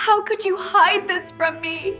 How could you hide this from me?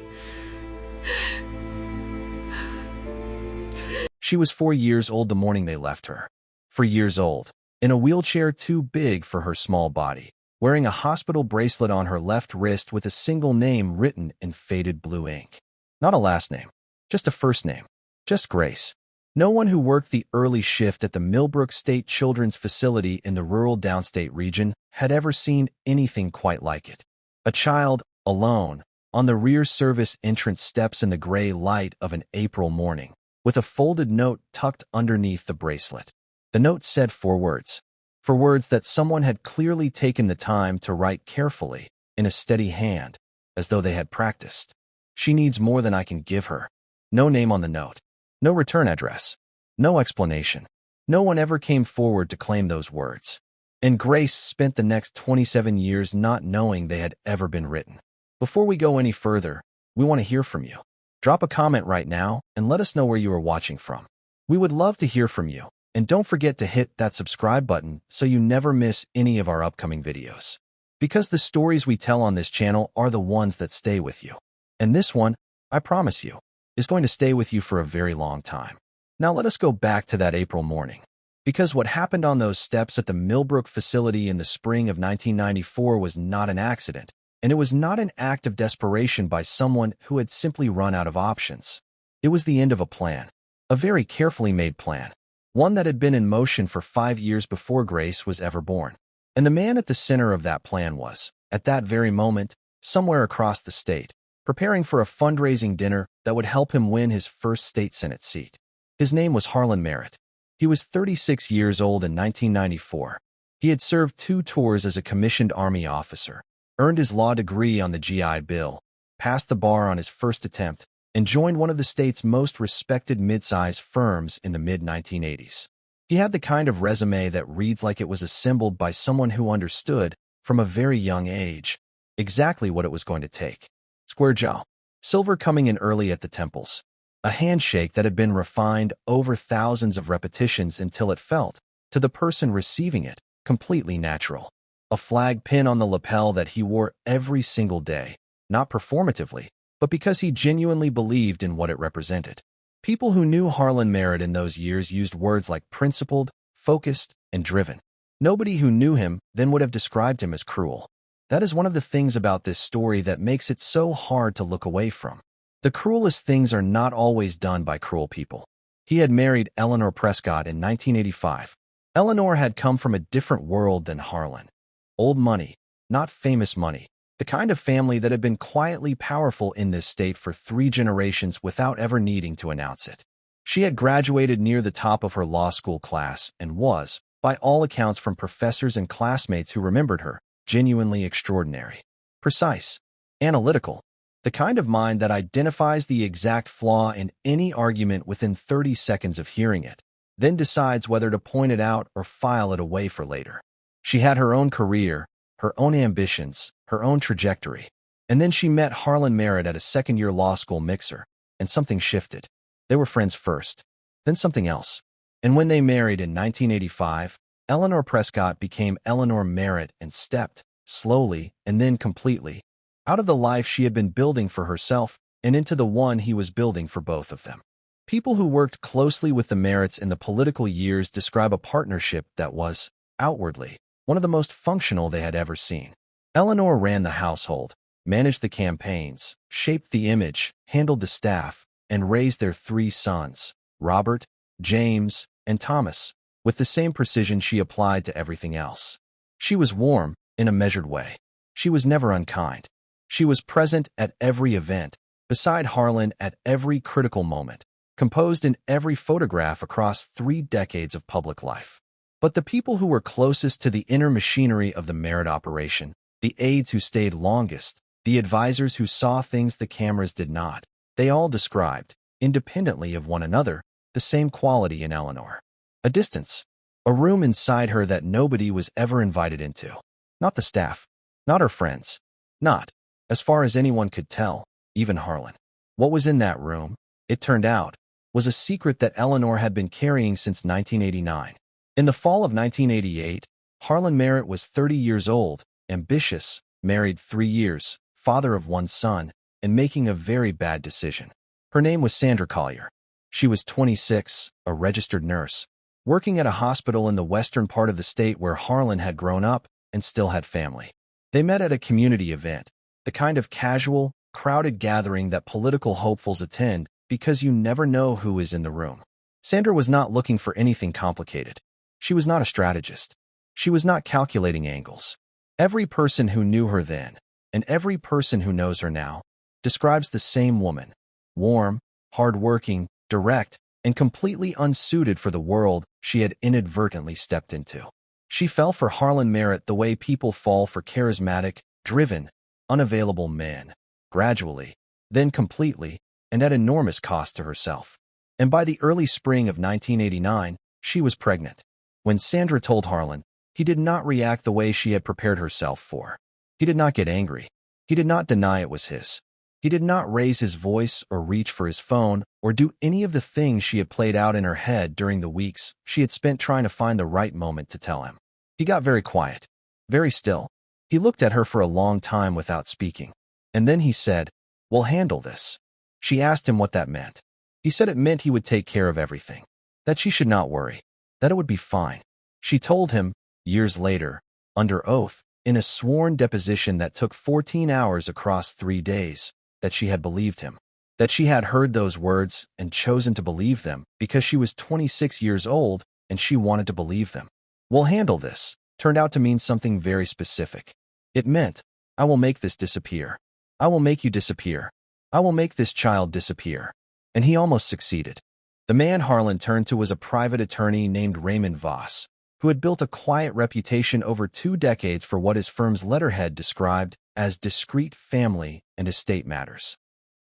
She was 4 years old the morning they left her. 4 years old, in a wheelchair too big for her small body, wearing a hospital bracelet on her left wrist with a single name written in faded blue ink. Not a last name, just a first name, just Grace. No one who worked the early shift at the Millbrook State Children's Facility in the rural downstate region had ever seen anything quite like it. A child, alone, on the rear service entrance steps in the gray light of an April morning, with a folded note tucked underneath the bracelet. The note said 4 words. 4 words that someone had clearly taken the time to write carefully, in a steady hand, as though they had practiced. She needs more than I can give her. No name on the note. No return address. No explanation. No one ever came forward to claim those words. And Grace spent the next 27 years not knowing they had ever been written. Before we go any further, we want to hear from you. Drop a comment right now and let us know where you are watching from. We would love to hear from you, and don't forget to hit that subscribe button so you never miss any of our upcoming videos. Because the stories we tell on this channel are the ones that stay with you. And this one, I promise you, is going to stay with you for a very long time. Now let us go back to that April morning. Because what happened on those steps at the Millbrook facility in the spring of 1994 was not an accident. And it was not an act of desperation by someone who had simply run out of options. It was the end of a plan, a very carefully made plan, one that had been in motion for 5 years before Grace was ever born. And the man at the center of that plan was, at that very moment, somewhere across the state, preparing for a fundraising dinner that would help him win his first state Senate seat. His name was Harlan Merritt. He was 36 years old in 1994. He had served 2 tours as a commissioned Army officer, earned his law degree on the GI Bill, passed the bar on his first attempt, and joined one of the state's most respected mid-size firms in the mid-1980s. He had the kind of resume that reads like it was assembled by someone who understood, from a very young age, exactly what it was going to take. Square jaw, silver coming in early at the temples, a handshake that had been refined over thousands of repetitions until it felt, to the person receiving it, completely natural. A flag pin on the lapel that he wore every single day, not performatively, but because he genuinely believed in what it represented. People who knew Harlan Merritt in those years used words like principled, focused, and driven. Nobody who knew him then would have described him as cruel. That is one of the things about this story that makes it so hard to look away from. The cruelest things are not always done by cruel people. He had married Eleanor Prescott in 1985. Eleanor had come from a different world than Harlan. Old money, not famous money, the kind of family that had been quietly powerful in this state for 3 generations without ever needing to announce it. She had graduated near the top of her law school class and was, by all accounts from professors and classmates who remembered her, genuinely extraordinary. Precise, analytical, the kind of mind that identifies the exact flaw in any argument within 30 seconds of hearing it, then decides whether to point it out or file it away for later. She had her own career, her own ambitions, her own trajectory. And then she met Harlan Merritt at a second-year law school mixer, and something shifted. They were friends first, then something else. And when they married in 1985, Eleanor Prescott became Eleanor Merritt and stepped, slowly and then completely, out of the life she had been building for herself and into the one he was building for both of them. People who worked closely with the Merritts in the political years describe a partnership that was, outwardly, one of the most functional they had ever seen. Eleanor ran the household, managed the campaigns, shaped the image, handled the staff, and raised their 3 sons, Robert, James, and Thomas, with the same precision she applied to everything else. She was warm, in a measured way. She was never unkind. She was present at every event, beside Harlan at every critical moment, composed in every photograph across 3 decades of public life. But the people who were closest to the inner machinery of the Merritt operation, the aides who stayed longest, the advisors who saw things the cameras did not, they all described, independently of one another, the same quality in Eleanor. A distance, a room inside her that nobody was ever invited into. Not the staff, not her friends, not, as far as anyone could tell, even Harlan. What was in that room, it turned out, was a secret that Eleanor had been carrying since 1989. In the fall of 1988, Harlan Merritt was 30 years old, ambitious, married 3 years, father of one son, and making a very bad decision. Her name was Sandra Collier. She was 26, a registered nurse, working at a hospital in the western part of the state where Harlan had grown up and still had family. They met at a community event, the kind of casual, crowded gathering that political hopefuls attend because you never know who is in the room. Sandra was not looking for anything complicated. She was not a strategist. She was not calculating angles. Every person who knew her then, and every person who knows her now, describes the same woman: warm, hard-working, direct, and completely unsuited for the world she had inadvertently stepped into. She fell for Harlan Merritt the way people fall for charismatic, driven, unavailable men, gradually, then completely, and at enormous cost to herself. And by the early spring of 1989, she was pregnant. When Sandra told Harlan, he did not react the way she had prepared herself for. He did not get angry. He did not deny it was his. He did not raise his voice or reach for his phone or do any of the things she had played out in her head during the weeks she had spent trying to find the right moment to tell him. He got very quiet, very still. He looked at her for a long time without speaking. And then he said, "We'll handle this." She asked him what that meant. He said it meant he would take care of everything, that she should not worry, that it would be fine. She told him, years later, under oath, in a sworn deposition that took 14 hours across 3 days, that she had believed him, that she had heard those words and chosen to believe them because she was 26 years old and she wanted to believe them. "We'll handle this" turned out to mean something very specific. It meant, "I will make this disappear. I will make you disappear. I will make this child disappear." And he almost succeeded. The man Harlan turned to was a private attorney named Raymond Voss, who had built a quiet reputation over 2 decades for what his firm's letterhead described as discreet family and estate matters,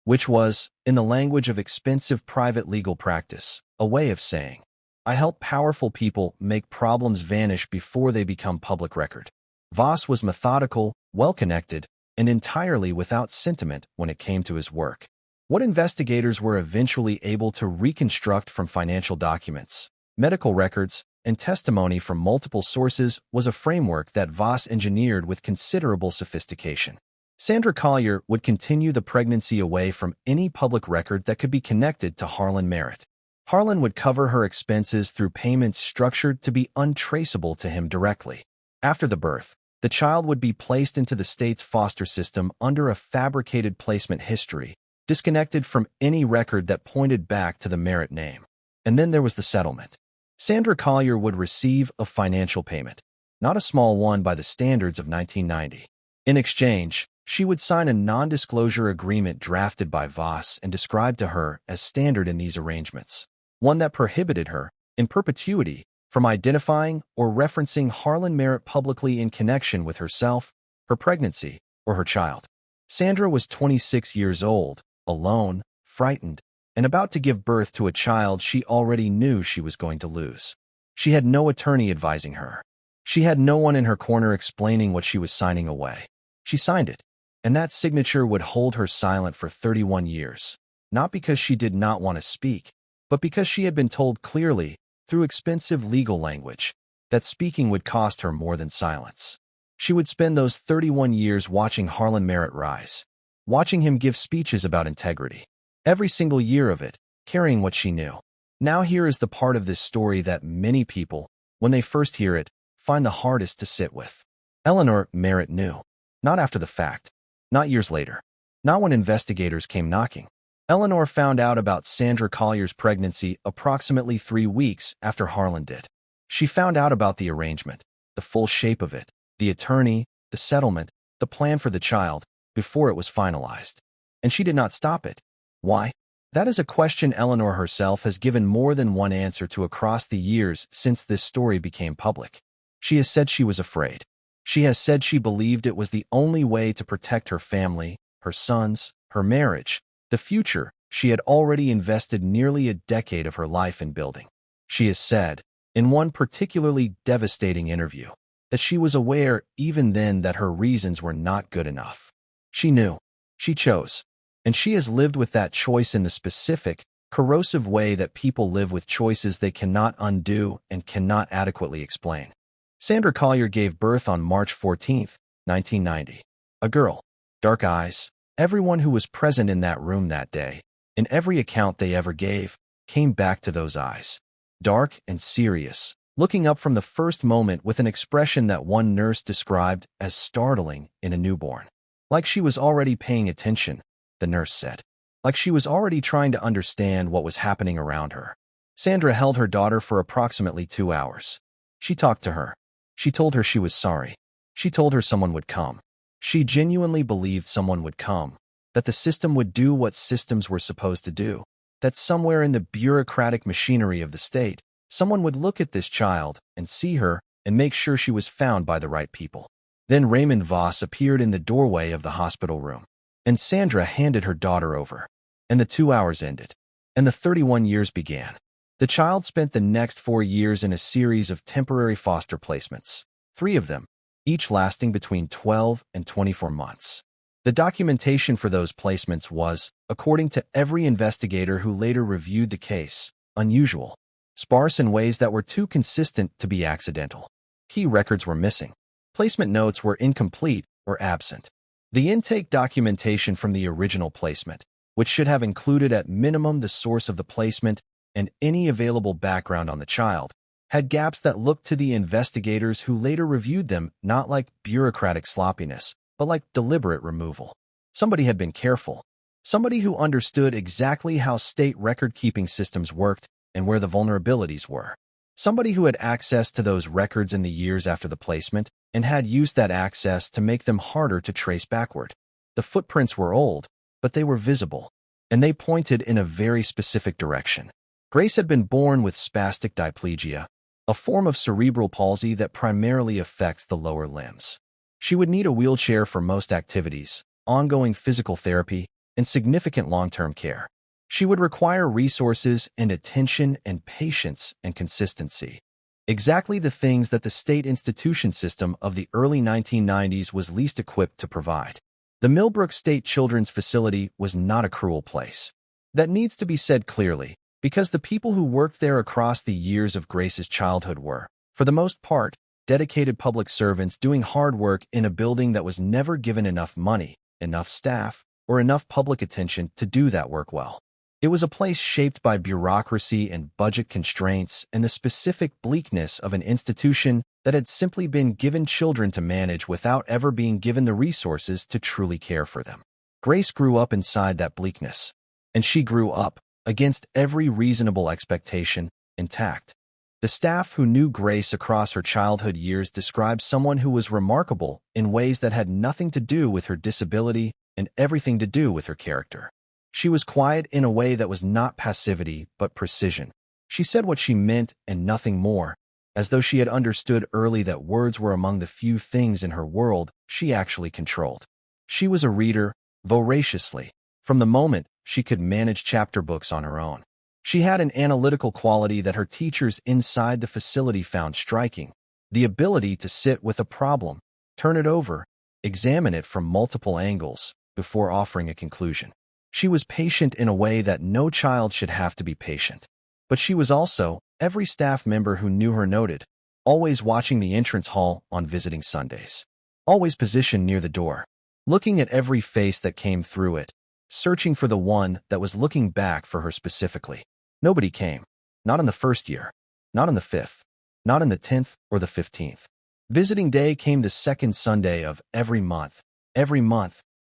which was, in the language of expensive private legal practice, a way of saying, "I help powerful people make problems vanish before they become public record." Voss was methodical, well-connected, and entirely without sentiment when it came to his work. What investigators were eventually able to reconstruct from financial documents, medical records, and testimony from multiple sources was a framework that Voss engineered with considerable sophistication. Sandra Collier would continue the pregnancy away from any public record that could be connected to Harlan Merritt. Harlan would cover her expenses through payments structured to be untraceable to him directly. After the birth, the child would be placed into the state's foster system under a fabricated placement history, disconnected from any record that pointed back to the Merritt name. And then there was the settlement. Sandra Collier would receive a financial payment, not a small one by the standards of 1990. In exchange, she would sign a non-disclosure agreement drafted by Voss and described to her as standard in these arrangements, one that prohibited her, in perpetuity, from identifying or referencing Harlan Merritt publicly in connection with herself, her pregnancy, or her child. Sandra was 26 years old, alone, frightened, and about to give birth to a child she already knew she was going to lose. She had no attorney advising her. She had no one in her corner explaining what she was signing away. She signed it, and that signature would hold her silent for 31 years, not because she did not want to speak, but because she had been told clearly, through expensive legal language, that speaking would cost her more than silence. She would spend those 31 years watching Harlan Merritt rise, watching him give speeches about integrity, every single year of it, carrying what she knew. Now here is the part of this story that many people, when they first hear it, find the hardest to sit with. Eleanor Merritt knew. Not after the fact. Not years later. Not when investigators came knocking. Eleanor found out about Sandra Collier's pregnancy approximately 3 weeks after Harlan did. She found out about the arrangement, the full shape of it, the attorney, the settlement, the plan for the child, before it was finalized. And she did not stop it. Why? That is a question Eleanor herself has given more than one answer to across the years since this story became public. She has said she was afraid. She has said she believed it was the only way to protect her family, her sons, her marriage, the future she had already invested nearly a decade of her life in building. She has said, in one particularly devastating interview, that she was aware even then that her reasons were not good enough. She knew. She chose. And she has lived with that choice in the specific, corrosive way that people live with choices they cannot undo and cannot adequately explain. Sandra Collier gave birth on March 14, 1990. A girl. dark eyes. Everyone who was present in that room that day, in every account they ever gave, came back to those eyes. Dark and serious, looking up from the first moment with an expression that one nurse described as startling in a newborn. Like she was already paying attention, the nurse said. Like she was already trying to understand what was happening around her. Sandra held her daughter for approximately 2 hours. She talked to her. She told her she was sorry. She told her someone would come. She genuinely believed someone would come, that the system would do what systems were supposed to do, that somewhere in the bureaucratic machinery of the state, someone would look at this child and see her and make sure she was found by the right people. Then Raymond Voss appeared in the doorway of the hospital room, and Sandra handed her daughter over, and the 2 hours ended, and the 31 years began. The child spent the next 4 years in a series of temporary foster placements, 3 of them, each lasting between 12 and 24 months. The documentation for those placements was, according to every investigator who later reviewed the case, unusual, sparse in ways that were too consistent to be accidental. Key records were missing. Placement notes were incomplete or absent. The intake documentation from the original placement, which should have included at minimum the source of the placement and any available background on the child, had gaps that looked to the investigators who later reviewed them not like bureaucratic sloppiness, but like deliberate removal. Somebody had been careful. Somebody who understood exactly how state record-keeping systems worked and where the vulnerabilities were. Somebody who had access to those records in the years after the placement and had used that access to make them harder to trace backward. The footprints were old, but they were visible, and they pointed in a very specific direction. Grace had been born with spastic diplegia, a form of cerebral palsy that primarily affects the lower limbs. She would need a wheelchair for most activities, ongoing physical therapy, and significant long-term care. She would require resources and attention and patience and consistency. Exactly the things that the state institution system of the early 1990s was least equipped to provide. The Millbrook State Children's Facility was not a cruel place. That needs to be said clearly, because the people who worked there across the years of Grace's childhood were, for the most part, dedicated public servants doing hard work in a building that was never given enough money, enough staff, or enough public attention to do that work well. It was a place shaped by bureaucracy and budget constraints and the specific bleakness of an institution that had simply been given children to manage without ever being given the resources to truly care for them. Grace grew up inside that bleakness, and she grew up, against every reasonable expectation, intact. The staff who knew Grace across her childhood years described someone who was remarkable in ways that had nothing to do with her disability and everything to do with her character. She was quiet in a way that was not passivity but precision. She said what she meant and nothing more, as though she had understood early that words were among the few things in her world she actually controlled. She was a reader, voraciously, from the moment she could manage chapter books on her own. She had an analytical quality that her teachers inside the facility found striking, the ability to sit with a problem, turn it over, examine it from multiple angles before offering a conclusion. She was patient in a way that no child should have to be patient. But she was also, every staff member who knew her noted, always watching the entrance hall on visiting Sundays. Always positioned near the door, looking at every face that came through it, searching for the one that was looking back for her specifically. Nobody came. Not in the first year. Not in the 5th. Not in the 10th or the 15th. Visiting day came the second Sunday of every month,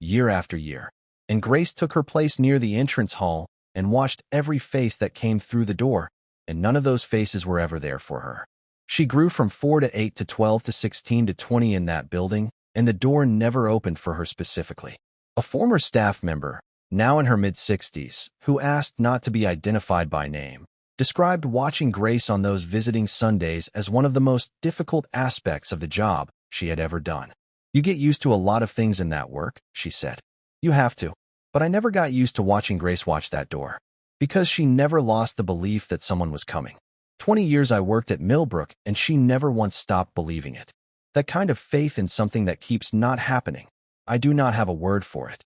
year after year. And Grace took her place near the entrance hall and watched every face that came through the door, and none of those faces were ever there for her. She grew from 4 to 8 to 12 to 16 to 20 in that building, and the door never opened for her specifically. A former staff member, now in her mid-60s, who asked not to be identified by name, described watching Grace on those visiting Sundays as one of the most difficult aspects of the job she had ever done. "You get used to a lot of things in that work," she said. "You have to. But I never got used to watching Grace watch that door, because she never lost the belief that someone was coming. 20 years I worked at Millbrook, and she never once stopped believing it. That kind of faith in something that keeps not happening. I do not have a word for it."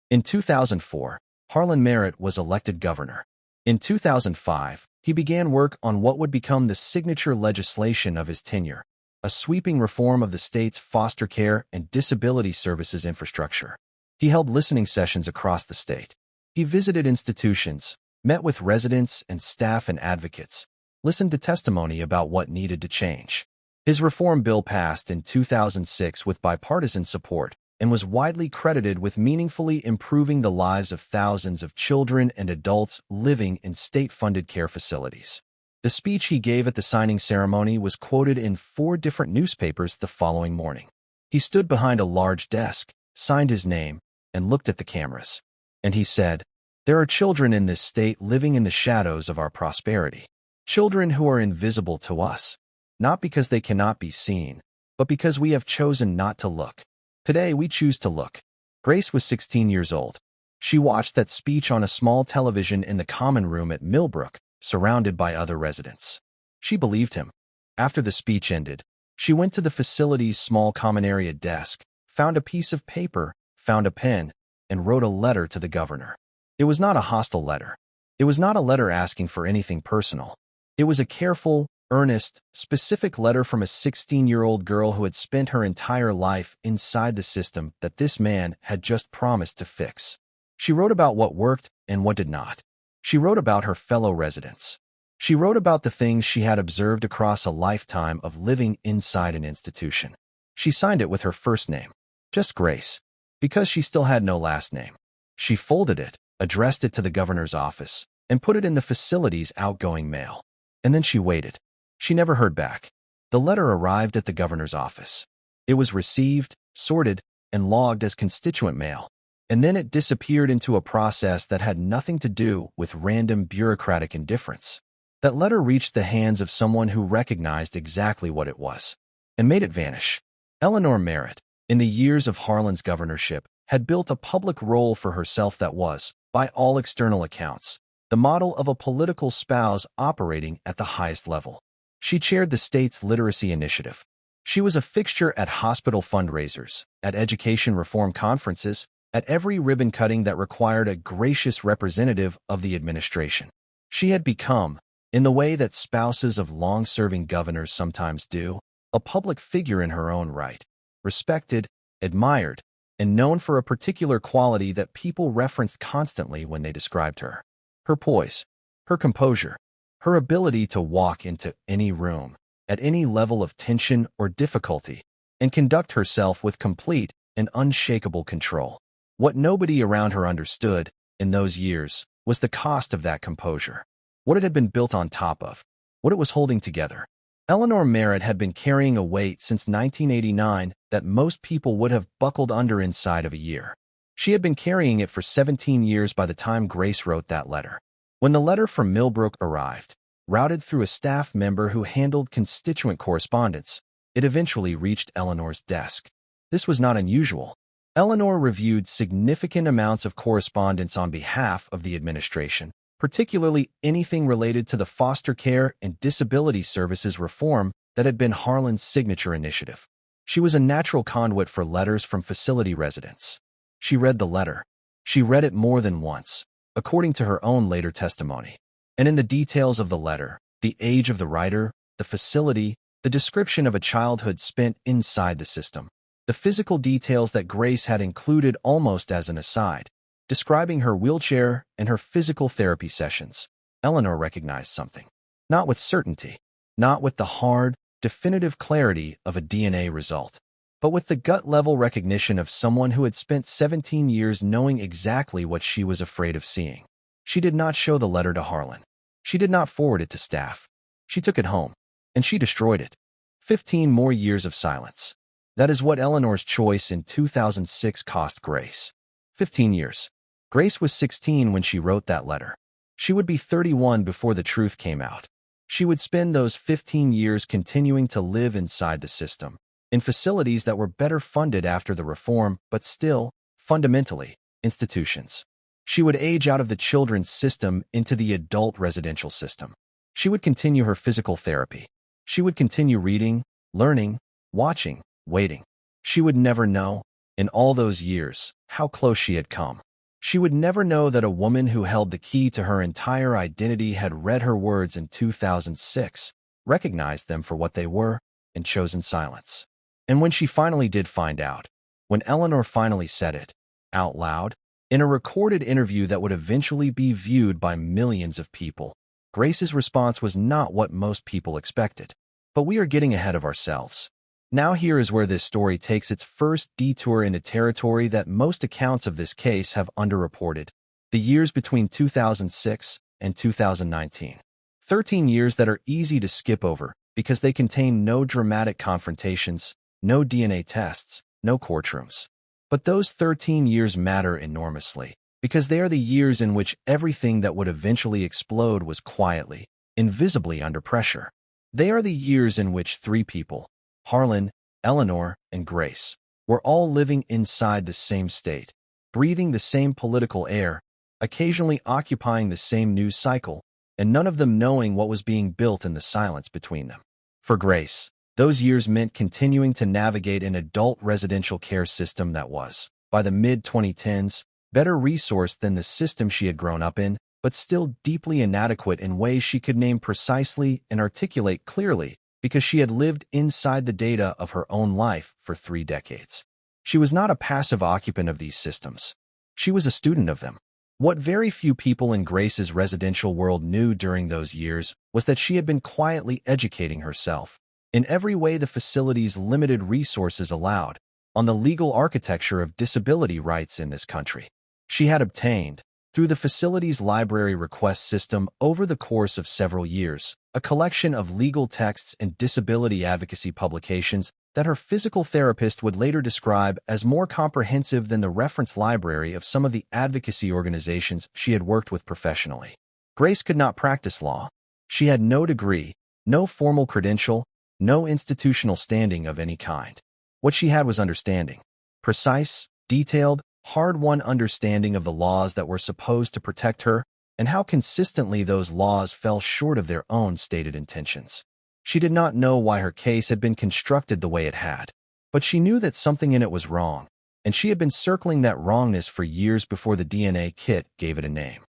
In 2004, Harlan Merritt was elected governor. In 2005, he began work on what would become the signature legislation of his tenure, a sweeping reform of the state's foster care and disability services infrastructure. He held listening sessions across the state. He visited institutions, met with residents and staff and advocates, listened to testimony about what needed to change. His reform bill passed in 2006 with bipartisan support and was widely credited with meaningfully improving the lives of thousands of children and adults living in state-funded care facilities. The speech he gave at the signing ceremony was quoted in 4 different newspapers the following morning. He stood behind a large desk, signed his name, and looked at the cameras. And he said, "There are children in this state living in the shadows of our prosperity. Children who are invisible to us, not because they cannot be seen, but because we have chosen not to look. Today we choose to look." Grace was 16 years old. She watched that speech on a small television in the common room at Millbrook, surrounded by other residents. She believed him. After the speech ended, she went to the facility's small common area desk, found a piece of paper, found a pen, and wrote a letter to the governor. It was not a hostile letter. It was not a letter asking for anything personal. It was a careful, earnest, specific letter from a 16-year-old girl who had spent her entire life inside the system that this man had just promised to fix. She wrote about what worked and what did not. She wrote about her fellow residents. She wrote about the things she had observed across a lifetime of living inside an institution. She signed it with her first name, just Grace, because she still had no last name. She folded it, addressed it to the governor's office, and put it in the facility's outgoing mail. And then she waited. She never heard back. The letter arrived at the governor's office. It was received, sorted, and logged as constituent mail. And then it disappeared into a process that had nothing to do with random bureaucratic indifference. That letter reached the hands of someone who recognized exactly what it was and made it vanish. Eleanor Merritt, in the years of Harlan's governorship, had built a public role for herself that was, by all external accounts, the model of a political spouse operating at the highest level. She chaired the state's literacy initiative. She was a fixture at hospital fundraisers, at education reform conferences, at every ribbon cutting that required a gracious representative of the administration. She had become, in the way that spouses of long-serving governors sometimes do, a public figure in her own right, respected, admired, and known for a particular quality that people referenced constantly when they described her. Her poise, her composure, her ability to walk into any room, at any level of tension or difficulty, and conduct herself with complete and unshakable control. What nobody around her understood, in those years, was the cost of that composure, what it had been built on top of, what it was holding together. Eleanor Merritt had been carrying a weight since 1989 that most people would have buckled under inside of a year. She had been carrying it for 17 years by the time Grace wrote that letter. When the letter from Millbrook arrived, routed through a staff member who handled constituent correspondence, it eventually reached Eleanor's desk. This was not unusual. Eleanor reviewed significant amounts of correspondence on behalf of the administration, particularly anything related to the foster care and disability services reform that had been Harlan's signature initiative. She was a natural conduit for letters from facility residents. She read the letter. She read it more than once, according to her own later testimony. And in the details of the letter, the age of the writer, the facility, the description of a childhood spent inside the system, the physical details that Grace had included almost as an aside, describing her wheelchair and her physical therapy sessions, Eleanor recognized something. Not with certainty, not with the hard, definitive clarity of a DNA result, but with the gut-level recognition of someone who had spent 17 years knowing exactly what she was afraid of seeing. She did not show the letter to Harlan. She did not forward it to staff. She took it home, and she destroyed it. 15 more years of silence. That is what Eleanor's choice in 2006 cost Grace. 15 years. Grace was 16 when she wrote that letter. She would be 31 before the truth came out. She would spend those 15 years continuing to live inside the system, in facilities that were better funded after the reform, but still, fundamentally, institutions. She would age out of the children's system into the adult residential system. She would continue her physical therapy. She would continue reading, learning, watching, waiting. She would never know, in all those years, how close she had come. She would never know that a woman who held the key to her entire identity had read her words in 2006, recognized them for what they were, and chosen silence. And when she finally did find out, when Eleanor finally said it, out loud, in a recorded interview that would eventually be viewed by millions of people. Grace's response was not what most people expected. But we are getting ahead of ourselves. Now here is where this story takes its first detour into territory that most accounts of this case have underreported: the years between 2006 and 2019. 13 years that are easy to skip over because they contain no dramatic confrontations, no DNA tests, no courtrooms. But those 13 years matter enormously because they are the years in which everything that would eventually explode was quietly, invisibly under pressure. They are the years in which three people, Harlan, Eleanor, and Grace, were all living inside the same state, breathing the same political air, occasionally occupying the same news cycle, and none of them knowing what was being built in the silence between them. For Grace, those years meant continuing to navigate an adult residential care system that was, by the mid-2010s, better resourced than the system she had grown up in, but still deeply inadequate in ways she could name precisely and articulate clearly because she had lived inside the data of her own life for 3 decades. She was not a passive occupant of these systems. She was a student of them. What very few people in Grace's residential world knew during those years was that she had been quietly educating herself, in every way the facility's limited resources allowed, on the legal architecture of disability rights in this country. She had obtained, through the facility's library request system over the course of several years, a collection of legal texts and disability advocacy publications that her physical therapist would later describe as more comprehensive than the reference library of some of the advocacy organizations she had worked with professionally. Grace could not practice law. She had no degree, no formal credential, no institutional standing of any kind. What she had was understanding. Precise, detailed, hard-won understanding of the laws that were supposed to protect her and how consistently those laws fell short of their own stated intentions. She did not know why her case had been constructed the way it had, but she knew that something in it was wrong, and she had been circling that wrongness for years before the DNA kit gave it a name.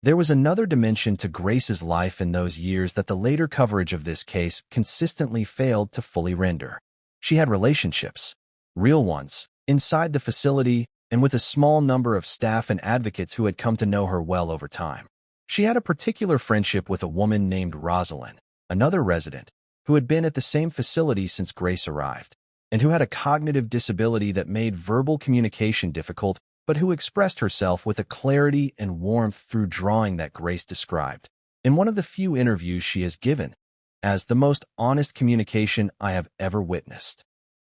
There was another dimension to Grace's life in those years that the later coverage of this case consistently failed to fully render. She had relationships, real ones, inside the facility and with a small number of staff and advocates who had come to know her well over time. She had a particular friendship with a woman named Rosalind, another resident, who had been at the same facility since Grace arrived, and who had a cognitive disability that made verbal communication difficult, but who expressed herself with a clarity and warmth through drawing that Grace described, in one of the few interviews she has given, as the most honest communication I have ever witnessed.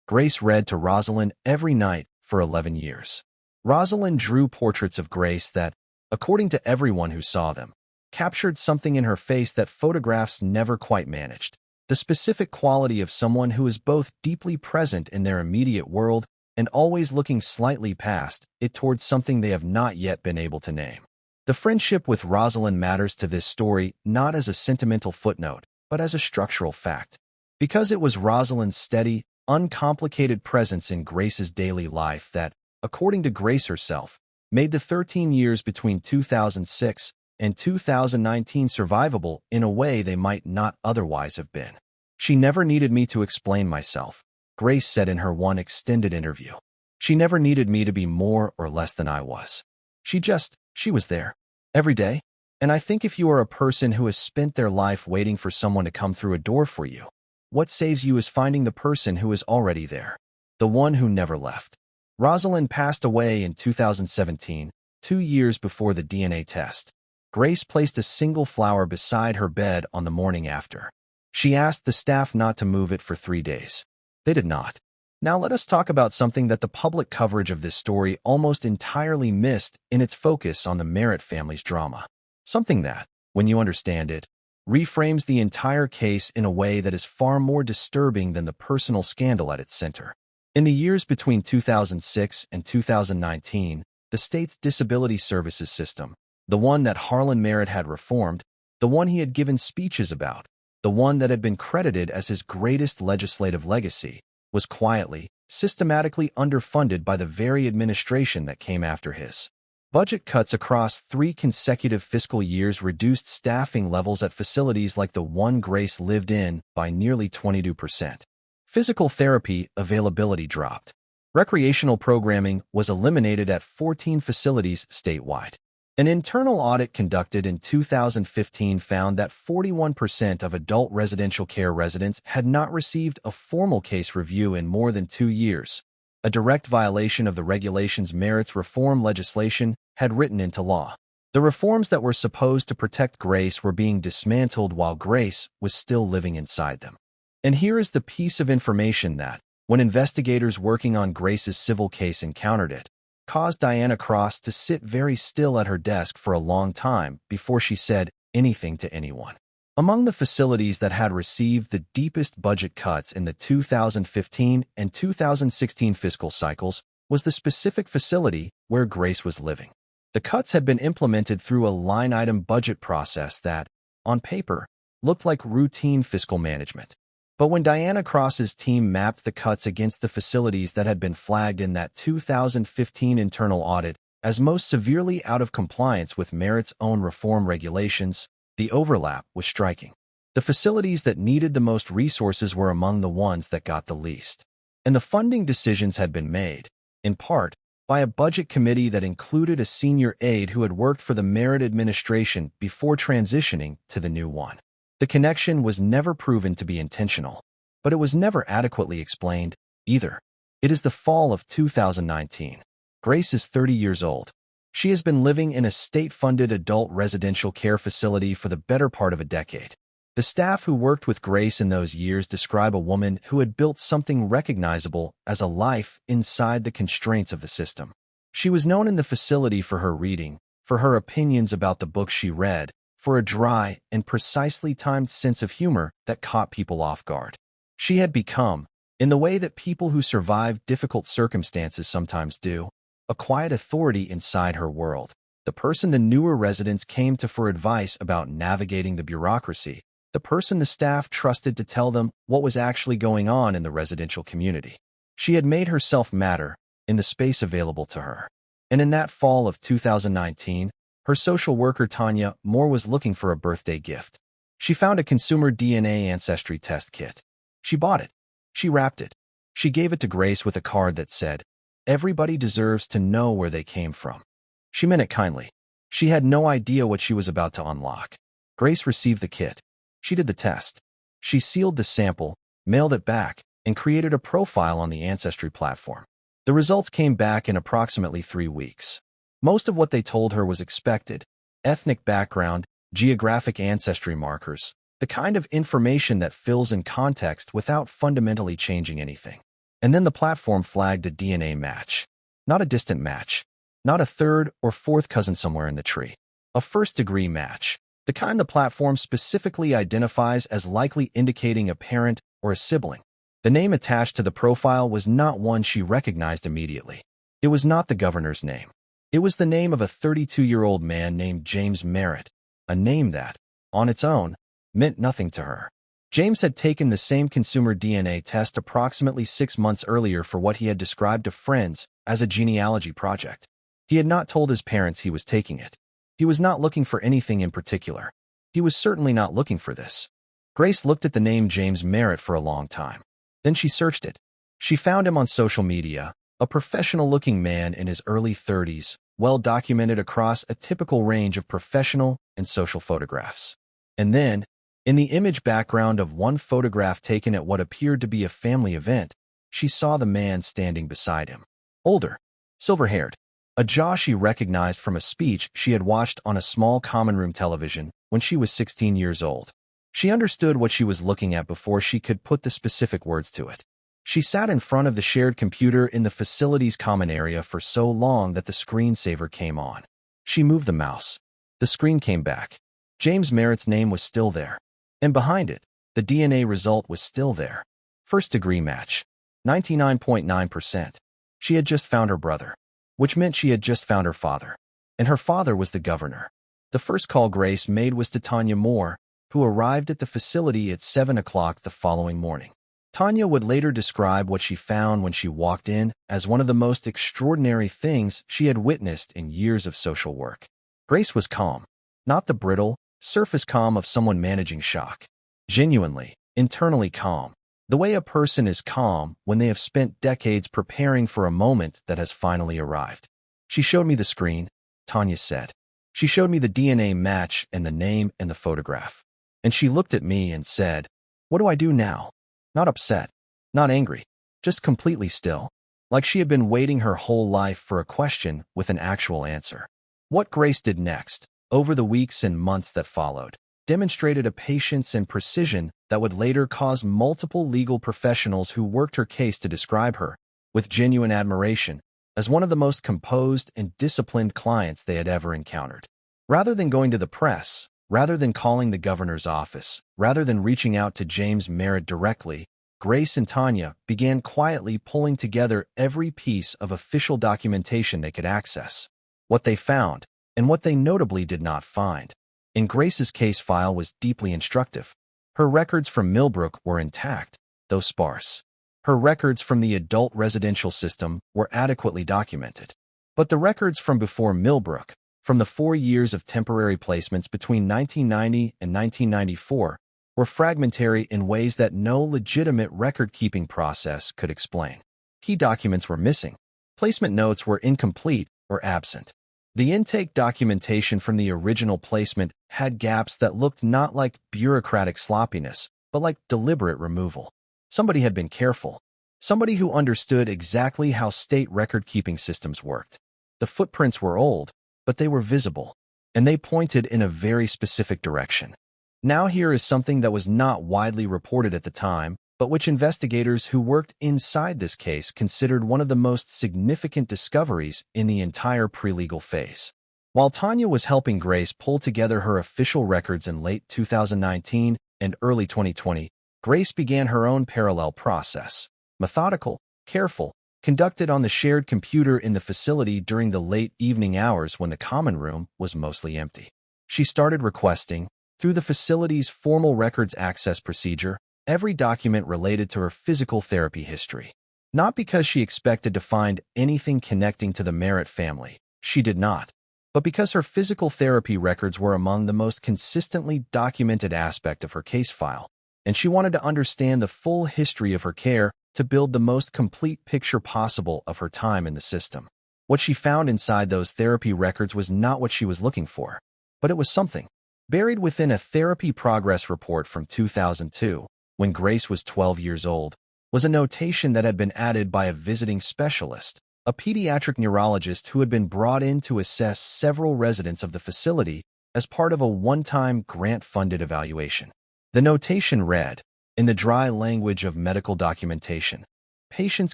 Grace read to Rosalind every night for 11 years. Rosalind drew portraits of Grace that, according to everyone who saw them, captured something in her face that photographs never quite managed: the specific quality of someone who is both deeply present in their immediate world and always looking slightly past it towards something they have not yet been able to name. The friendship with Rosalind matters to this story not as a sentimental footnote, but as a structural fact. Because it was Rosalind's steady, uncomplicated presence in Grace's daily life that, according to Grace herself, made the 13 years between 2006 and 2019 survivable in a way they might not otherwise have been. She never needed me to explain myself, Grace said in her one extended interview. She never needed me to be more or less than I was. She was there, every day. And I think if you are a person who has spent their life waiting for someone to come through a door for you, what saves you is finding the person who is already there, the one who never left. Rosalind passed away in 2017, 2 years before the DNA test. Grace placed a single flower beside her bed on the morning after. She asked the staff not to move it for 3 days. They did not. Now let us talk about something that the public coverage of this story almost entirely missed in its focus on the Merritt family's drama. Something that, when you understand it, reframes the entire case in a way that is far more disturbing than the personal scandal at its center. In the years between 2006 and 2019, the state's disability services system, the one that Harlan Merritt had reformed, the one he had given speeches about, the one that had been credited as his greatest legislative legacy, was quietly, systematically underfunded by the very administration that came after his. Budget cuts across 3 consecutive fiscal years reduced staffing levels at facilities like the one Grace lived in by nearly 22%. Physical therapy availability dropped. Recreational programming was eliminated at 14 facilities statewide. An internal audit conducted in 2015 found that 41% of adult residential care residents had not received a formal case review in more than 2 years, a direct violation of the regulations Merritt's reform legislation had written into law. The reforms that were supposed to protect Grace were being dismantled while Grace was still living inside them. And here is the piece of information that, when investigators working on Grace's civil case encountered it, caused Diana Cross to sit very still at her desk for a long time before she said anything to anyone. Among the facilities that had received the deepest budget cuts in the 2015 and 2016 fiscal cycles was the specific facility where Grace was living. The cuts had been implemented through a line-item budget process that, on paper, looked like routine fiscal management. But when Diana Cross's team mapped the cuts against the facilities that had been flagged in that 2015 internal audit as most severely out of compliance with Merritt's own reform regulations, the overlap was striking. The facilities that needed the most resources were among the ones that got the least. And the funding decisions had been made, in part, by a budget committee that included a senior aide who had worked for the Merritt administration before transitioning to the new one. The connection was never proven to be intentional, but it was never adequately explained, either. It is the fall of 2019. Grace is 30 years old. She has been living in a state-funded adult residential care facility for the better part of a decade. The staff who worked with Grace in those years describe a woman who had built something recognizable as a life inside the constraints of the system. She was known in the facility for her reading, for her opinions about the books she read, for a dry and precisely timed sense of humor that caught people off guard. She had become, in the way that people who survive difficult circumstances sometimes do, a quiet authority inside her world, the person the newer residents came to for advice about navigating the bureaucracy, the person the staff trusted to tell them what was actually going on in the residential community. She had made herself matter in the space available to her. And in that fall of 2019, her social worker Tanya Moore was looking for a birthday gift. She found a consumer DNA Ancestry test kit. She bought it. She wrapped it. She gave it to Grace with a card that said, "Everybody deserves to know where they came from." She meant it kindly. She had no idea what she was about to unlock. Grace received the kit. She did the test. She sealed the sample, mailed it back, and created a profile on the Ancestry platform. The results came back in approximately 3 weeks. Most of what they told her was expected: ethnic background, geographic ancestry markers, the kind of information that fills in context without fundamentally changing anything. And then the platform flagged a DNA match. Not a distant match. Not a third or fourth cousin somewhere in the tree. A first-degree match. The kind the platform specifically identifies as likely indicating a parent or a sibling. The name attached to the profile was not one she recognized immediately. It was not the governor's name. It was the name of a 32-year-old man named James Merritt, a name that, on its own, meant nothing to her. James had taken the same consumer DNA test approximately 6 months earlier for what he had described to friends as a genealogy project. He had not told his parents he was taking it. He was not looking for anything in particular. He was certainly not looking for this. Grace looked at the name James Merritt for a long time. Then she searched it. She found him on social media, a professional-looking man in his early 30s, well documented across a typical range of professional and social photographs. And then, in the image background of one photograph taken at what appeared to be a family event, she saw the man standing beside him. Older, silver-haired, a jaw she recognized from a speech she had watched on a small common room television when she was 16 years old. She understood what she was looking at before she could put the specific words to it. She sat in front of the shared computer in the facility's common area for so long that the screensaver came on. She moved the mouse. The screen came back. James Merritt's name was still there. And behind it, the DNA result was still there. First-degree match. 99.9%. She had just found her brother, which meant she had just found her father. And her father was the governor. The first call Grace made was to Tanya Moore, who arrived at the facility at 7 o'clock the following morning. Tanya would later describe what she found when she walked in as one of the most extraordinary things she had witnessed in years of social work. Grace was calm, not the brittle, surface calm of someone managing shock. Genuinely, internally calm. The way a person is calm when they have spent decades preparing for a moment that has finally arrived. She showed me the screen, Tanya said. She showed me the DNA match and the name and the photograph. And she looked at me and said, "What do I do now?" Not upset, not angry, just completely still, like she had been waiting her whole life for a question with an actual answer. What Grace did next, over the weeks and months that followed, demonstrated a patience and precision that would later cause multiple legal professionals who worked her case to describe her, with genuine admiration, as one of the most composed and disciplined clients they had ever encountered. Rather than going to the press, rather than calling the governor's office, rather than reaching out to James Merritt directly, Grace and Tanya began quietly pulling together every piece of official documentation they could access. What they found, and what they notably did not find, in Grace's case file was deeply instructive. Her records from Millbrook were intact, though sparse. Her records from the adult residential system were adequately documented. But the records from before Millbrook, from the 4 years of temporary placements between 1990 and 1994, were fragmentary in ways that no legitimate record-keeping process could explain. Key documents were missing. Placement notes were incomplete or absent. The intake documentation from the original placement had gaps that looked not like bureaucratic sloppiness, but like deliberate removal. Somebody had been careful. Somebody who understood exactly how state record-keeping systems worked. The footprints were old, but they were visible, and they pointed in a very specific direction. Now here is something that was not widely reported at the time, but which investigators who worked inside this case considered one of the most significant discoveries in the entire pre-legal phase. While Tanya was helping Grace pull together her official records in late 2019 and early 2020, Grace began her own parallel process. Methodical, careful, conducted on the shared computer in the facility during the late evening hours when the common room was mostly empty. She started requesting, through the facility's formal records access procedure, every document related to her physical therapy history. Not because she expected to find anything connecting to the Merritt family, she did not, but because her physical therapy records were among the most consistently documented aspect of her case file, and she wanted to understand the full history of her care to build the most complete picture possible of her time in the system. What she found inside those therapy records was not what she was looking for, but it was something. Buried within a therapy progress report from 2002, when Grace was 12 years old, was a notation that had been added by a visiting specialist, a pediatric neurologist who had been brought in to assess several residents of the facility as part of a one-time grant-funded evaluation. The notation read, in the dry language of medical documentation, patient's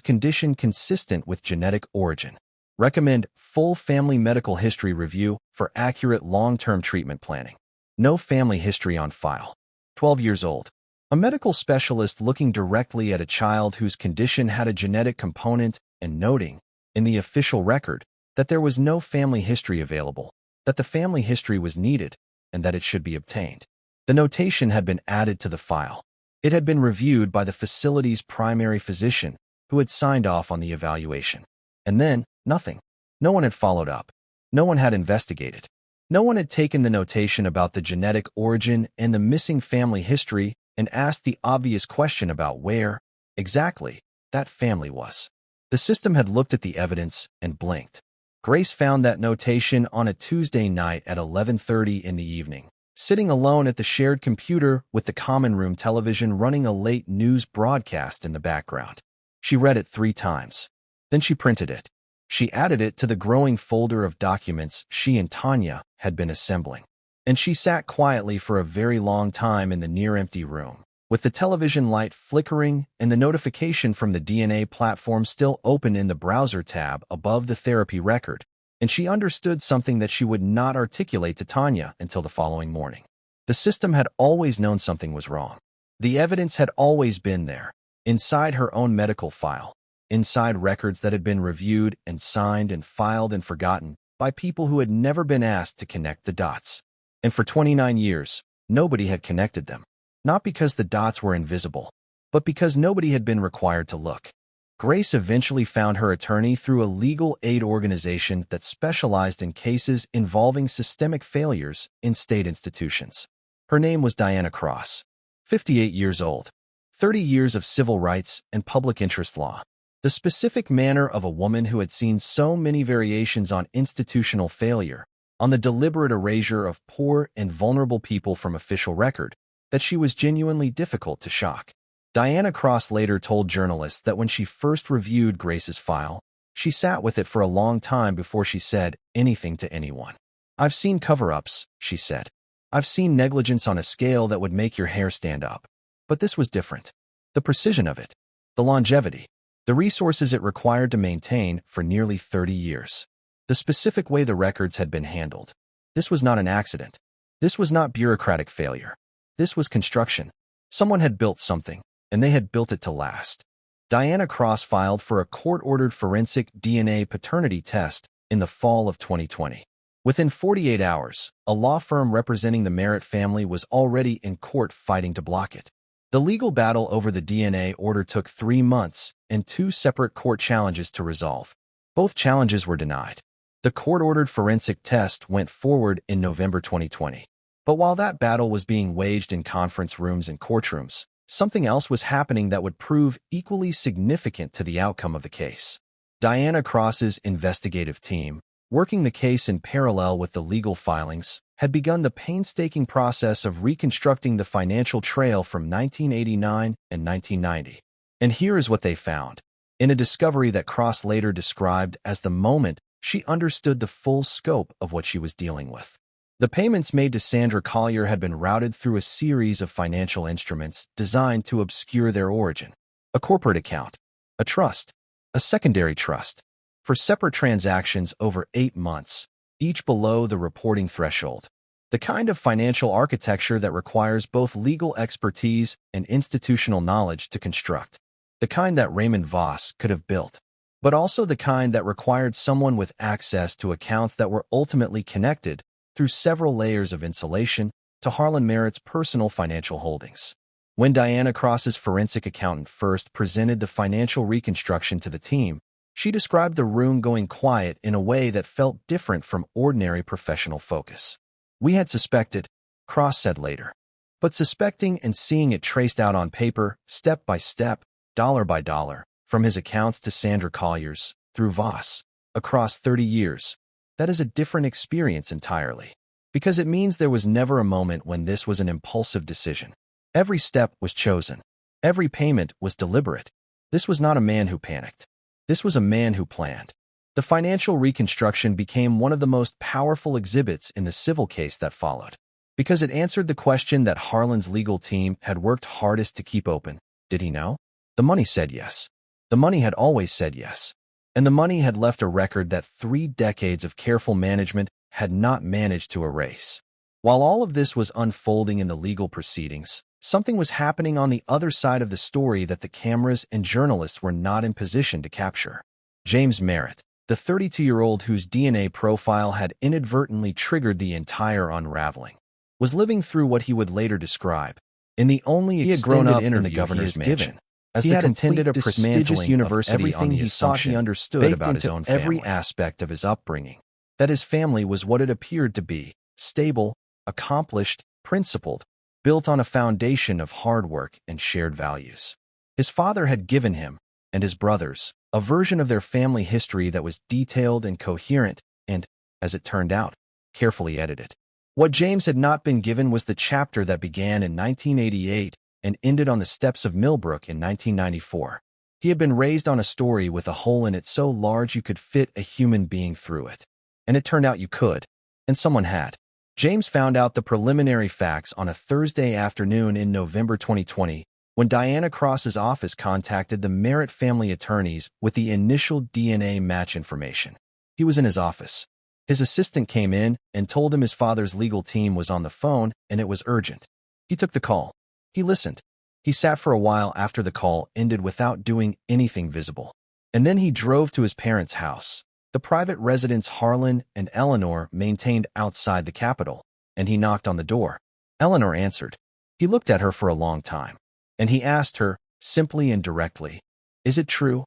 condition consistent with genetic origin. Recommend full family medical history review for accurate long-term treatment planning. No family history on file. 12 years old. A medical specialist looking directly at a child whose condition had a genetic component and noting, in the official record, that there was no family history available, that the family history was needed, and that it should be obtained. The notation had been added to the file. It had been reviewed by the facility's primary physician, who had signed off on the evaluation. And then, nothing. No one had followed up. No one had investigated. No one had taken the notation about the genetic origin and the missing family history and asked the obvious question about where, exactly, that family was. The system had looked at the evidence and blinked. Grace found that notation on a Tuesday night at 11:30 in the evening, sitting alone at the shared computer with the common room television running a late news broadcast in the background. She read it 3 times. Then she printed it. She added it to the growing folder of documents she and Tanya had been assembling. And she sat quietly for a very long time in the near-empty room, with the television light flickering and the notification from the DNA platform still open in the browser tab above the therapy record, and she understood something that she would not articulate to Tanya until the following morning. The system had always known something was wrong. The evidence had always been there, inside her own medical file, inside records that had been reviewed and signed and filed and forgotten by people who had never been asked to connect the dots. And for 29 years, nobody had connected them. Not because the dots were invisible, but because nobody had been required to look. Grace eventually found her attorney through a legal aid organization that specialized in cases involving systemic failures in state institutions. Her name was Diana Cross, 58 years old. 30 years of civil rights and public interest law. The specific manner of a woman who had seen so many variations on institutional failure, on the deliberate erasure of poor and vulnerable people from official record, that she was genuinely difficult to shock. Diana Cross later told journalists that when she first reviewed Grace's file, she sat with it for a long time before she said anything to anyone. "I've seen cover-ups," she said. "I've seen negligence on a scale that would make your hair stand up. But this was different. The precision of it, the longevity, the resources it required to maintain for nearly 30 years. The specific way the records had been handled. This was not an accident. This was not bureaucratic failure. This was construction. Someone had built something, and they had built it to last." Diana Cross filed for a court-ordered forensic DNA paternity test in the fall of 2020. Within 48 hours, a law firm representing the Merritt family was already in court fighting to block it. The legal battle over the DNA order took 3 months and 2 separate court challenges to resolve. Both challenges were denied. The court-ordered forensic test went forward in November 2020. But while that battle was being waged in conference rooms and courtrooms, something else was happening that would prove equally significant to the outcome of the case. Diana Cross's investigative team, working the case in parallel with the legal filings, had begun the painstaking process of reconstructing the financial trail from 1989 and 1990. And here is what they found, in a discovery that Cross later described as the moment she understood the full scope of what she was dealing with. The payments made to Sandra Collier had been routed through a series of financial instruments designed to obscure their origin. A corporate account, a trust, a secondary trust, for separate transactions over 8 months, each below the reporting threshold. The kind of financial architecture that requires both legal expertise and institutional knowledge to construct. The kind that Raymond Voss could have built, but also the kind that required someone with access to accounts that were ultimately connected through several layers of insulation to Harlan Merritt's personal financial holdings. When Diana Cross's forensic accountant first presented the financial reconstruction to the team, she described the room going quiet in a way that felt different from ordinary professional focus. "We had suspected," Cross said later. But suspecting and seeing it traced out on paper, step by step, dollar by dollar, from his accounts to Sandra Collier's, through Voss, across 30 years, that is a different experience entirely. Because it means there was never a moment when this was an impulsive decision. Every step was chosen. Every payment was deliberate. This was not a man who panicked. This was a man who planned. The financial reconstruction became one of the most powerful exhibits in the civil case that followed, because it answered the question that Harlan's legal team had worked hardest to keep open. Did he know? The money said yes. The money had always said yes. And the money had left a record that 3 decades of careful management had not managed to erase. While all of this was unfolding in the legal proceedings, something was happening on the other side of the story that the cameras and journalists were not in position to capture. James Merritt, the 32-year-old whose DNA profile had inadvertently triggered the entire unraveling, was living through what he would later describe in the only extended interview in the governor's mansion. As he had attended a prestigious university, everything he thought he understood about his own family, every aspect of his upbringing, that his family was what it appeared to be, stable, accomplished, principled, built on a foundation of hard work and shared values. His father had given him, and his brothers, a version of their family history that was detailed and coherent and, as it turned out, carefully edited. What James had not been given was the chapter that began in 1988 and ended on the steps of Millbrook in 1994. He had been raised on a story with a hole in it so large you could fit a human being through it. And it turned out you could, and someone had. James found out the preliminary facts on a Thursday afternoon in November 2020 when Diana Cross's office contacted the Merritt family attorneys with the initial DNA match information. He was in his office. His assistant came in and told him his father's legal team was on the phone and it was urgent. He took the call. He listened. He sat for a while after the call ended without doing anything visible. And then he drove to his parents' house, the private residence Harlan and Eleanor maintained outside the Capitol, and he knocked on the door. Eleanor answered. He looked at her for a long time, and he asked her, simply and directly, "Is it true?"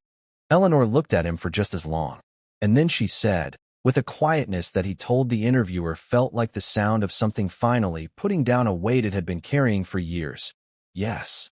Eleanor looked at him for just as long, and then she said, with a quietness that he told the interviewer felt like the sound of something finally putting down a weight it had been carrying for years, "Yes."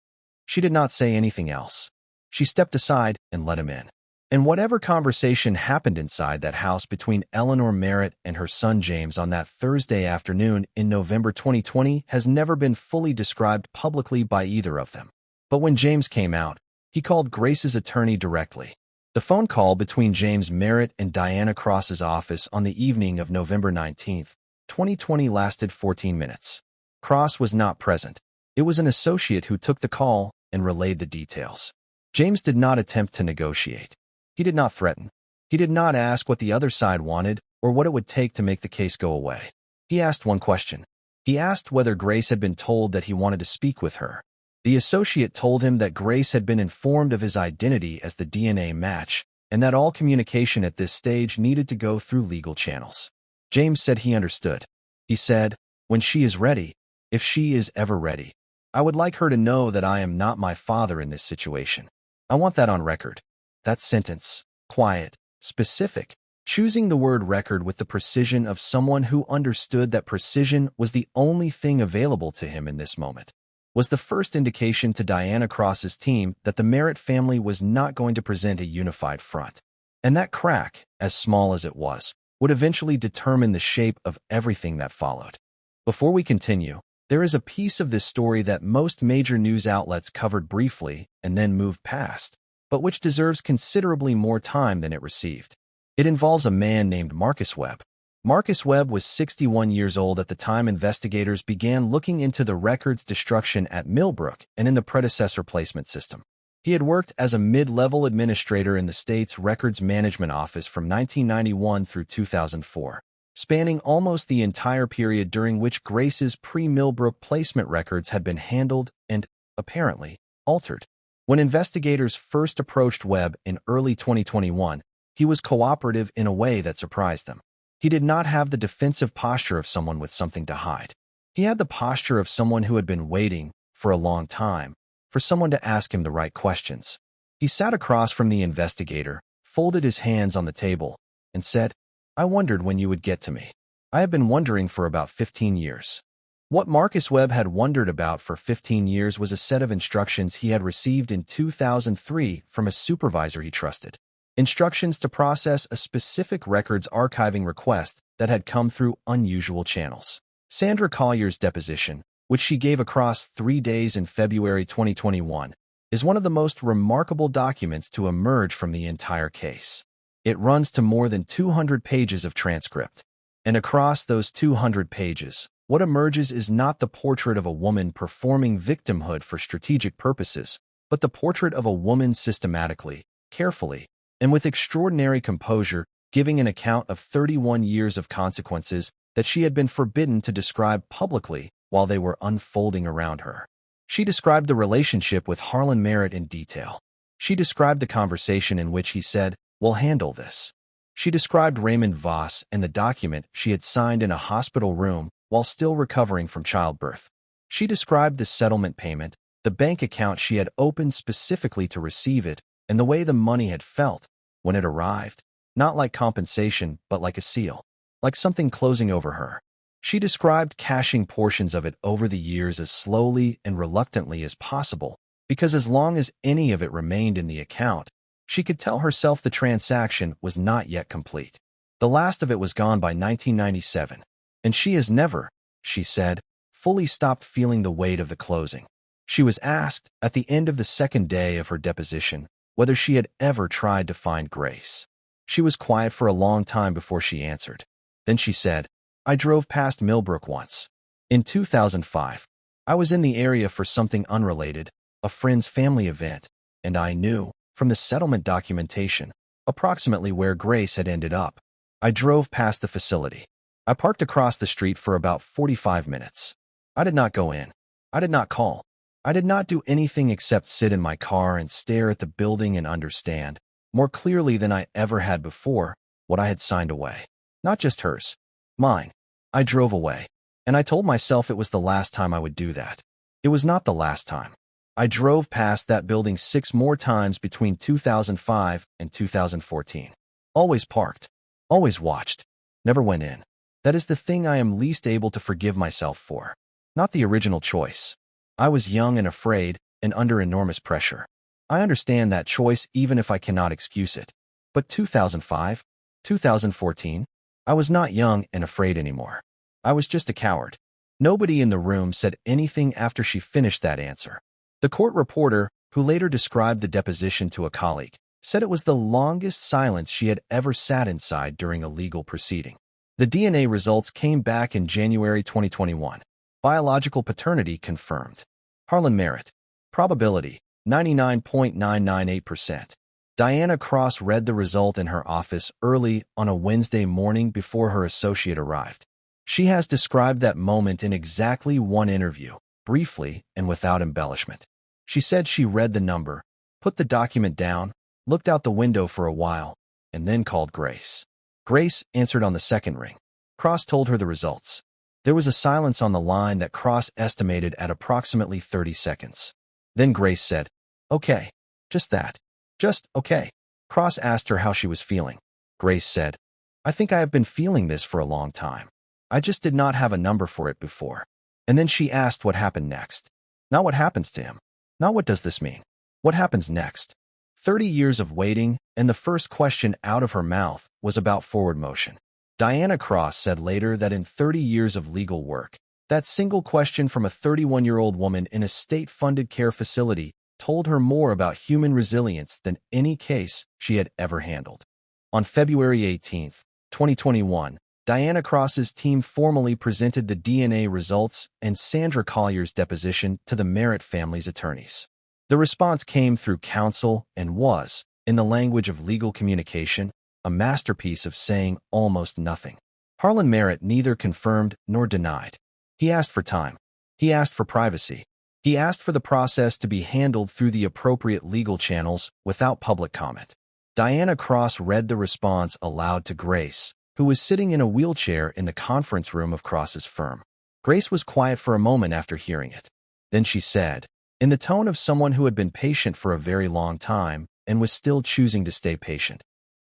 She did not say anything else. She stepped aside and let him in. And whatever conversation happened inside that house between Eleanor Merritt and her son James on that Thursday afternoon in November 2020 has never been fully described publicly by either of them. But when James came out, he called Grace's attorney directly. The phone call between James Merritt and Diana Cross's office on the evening of November 19, 2020 lasted 14 minutes. Cross was not present. It was an associate who took the call and relayed the details. James did not attempt to negotiate. He did not threaten. He did not ask what the other side wanted or what it would take to make the case go away. He asked one question. He asked whether Grace had been told that he wanted to speak with her. The associate told him that Grace had been informed of his identity as the DNA match and that all communication at this stage needed to go through legal channels. James said he understood. He said, "When she is ready, if she is ever ready, I would like her to know that I am not my father in this situation. I want that on record." That sentence, quiet, specific, choosing the word record with the precision of someone who understood that precision was the only thing available to him in this moment, was the first indication to Diana Cross's team that the Merritt family was not going to present a unified front. And that crack, as small as it was, would eventually determine the shape of everything that followed. Before we continue, there is a piece of this story that most major news outlets covered briefly and then moved past, but which deserves considerably more time than it received. It involves a man named Marcus Webb. Marcus Webb was 61 years old at the time investigators began looking into the records destruction at Millbrook and in the predecessor placement system. He had worked as a mid-level administrator in the state's records management office from 1991 through 2004, spanning almost the entire period during which Grace's pre-Millbrook placement records had been handled and, apparently, altered. When investigators first approached Webb in early 2021, he was cooperative in a way that surprised them. He did not have the defensive posture of someone with something to hide. He had the posture of someone who had been waiting, for a long time, for someone to ask him the right questions. He sat across from the investigator, folded his hands on the table, and said, "I wondered when you would get to me. I have been wondering for about 15 years." What Marcus Webb had wondered about for 15 years was a set of instructions he had received in 2003 from a supervisor he trusted. Instructions to process a specific records archiving request that had come through unusual channels. Sandra Collier's deposition, which she gave across 3 days in February 2021, is one of the most remarkable documents to emerge from the entire case. It runs to more than 200 pages of transcript. And across those 200 pages, what emerges is not the portrait of a woman performing victimhood for strategic purposes, but the portrait of a woman systematically, carefully, and with extraordinary composure, giving an account of 31 years of consequences that she had been forbidden to describe publicly while they were unfolding around her. She described the relationship with Harlan Merritt in detail. She described the conversation in which he said, "We'll handle this." She described Raymond Voss and the document she had signed in a hospital room while still recovering from childbirth. She described the settlement payment, the bank account she had opened specifically to receive it, and the way the money had felt when it arrived, not like compensation, but like a seal, like something closing over her. She described cashing portions of it over the years as slowly and reluctantly as possible, because as long as any of it remained in the account, she could tell herself the transaction was not yet complete. The last of it was gone by 1997. And she has never, she said, fully stopped feeling the weight of the closing. She was asked, at the end of the second day of her deposition, whether she had ever tried to find Grace. She was quiet for a long time before she answered. Then she said, "I drove past Millbrook once. In 2005. I was in the area for something unrelated, a friend's family event, and I knew, from the settlement documentation, approximately where Grace had ended up. I drove past the facility. I parked across the street for about 45 minutes. I did not go in. I did not call. I did not do anything except sit in my car and stare at the building and understand, more clearly than I ever had before, what I had signed away. Not just hers. Mine. I drove away. And I told myself it was the last time I would do that. It was not the last time. I drove past that building 6 more times between 2005 and 2014. Always parked. Always watched. Never went in. That is the thing I am least able to forgive myself for. Not the original choice. I was young and afraid, and under enormous pressure. I understand that choice even if I cannot excuse it. But 2005, 2014, I was not young and afraid anymore. I was just a coward. Nobody in the room said anything after she finished that answer. The court reporter, who later described the deposition to a colleague, said it was the longest silence she had ever sat inside during a legal proceeding. The DNA results came back in January 2021. Biological paternity confirmed. Harlan Merritt. Probability, 99.998%. Diana Cross read the result in her office early on a Wednesday morning before her associate arrived. She has described that moment in exactly one interview, briefly and without embellishment. She said she read the number, put the document down, looked out the window for a while, and then called Grace. Grace answered on the second ring. Cross told her the results. There was a silence on the line that Cross estimated at approximately 30 seconds. Then Grace said, "Okay, just that. Just okay." Cross asked her how she was feeling. Grace said, "I think I have been feeling this for a long time. I just did not have a number for it before." And then she asked what happened next. Not what happens to him. Not what does this mean. What happens next? 30 years of waiting, and the first question out of her mouth was about forward motion. Diana Cross said later that in 30 years of legal work, that single question from a 31-year-old woman in a state-funded care facility told her more about human resilience than any case she had ever handled. On February 18, 2021, Diana Cross's team formally presented the DNA results and Sandra Collier's deposition to the Merritt family's attorneys. The response came through counsel and was, in the language of legal communication, a masterpiece of saying almost nothing. Harlan Merritt neither confirmed nor denied. He asked for time. He asked for privacy. He asked for the process to be handled through the appropriate legal channels without public comment. Diana Cross read the response aloud to Grace, who was sitting in a wheelchair in the conference room of Cross's firm. Grace was quiet for a moment after hearing it. Then she said, in the tone of someone who had been patient for a very long time and was still choosing to stay patient,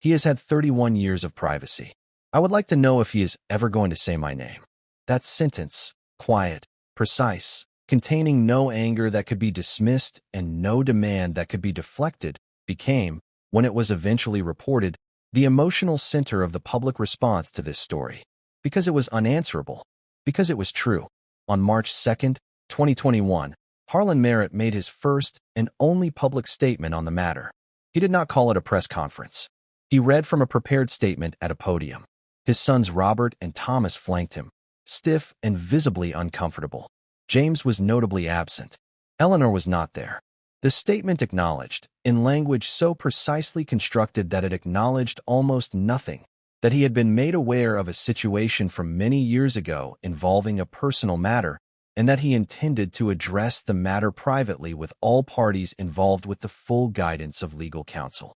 "He has had 31 years of privacy. I would like to know if he is ever going to say my name." That sentence, quiet, precise, containing no anger that could be dismissed and no demand that could be deflected, became, when it was eventually reported, the emotional center of the public response to this story. Because it was unanswerable. Because it was true. On March 2, 2021, Harlan Merritt made his first and only public statement on the matter. He did not call it a press conference. He read from a prepared statement at a podium. His sons Robert and Thomas flanked him, stiff and visibly uncomfortable. James was notably absent. Eleanor was not there. The statement acknowledged, in language so precisely constructed that it acknowledged almost nothing, that he had been made aware of a situation from many years ago involving a personal matter, and that he intended to address the matter privately with all parties involved with the full guidance of legal counsel.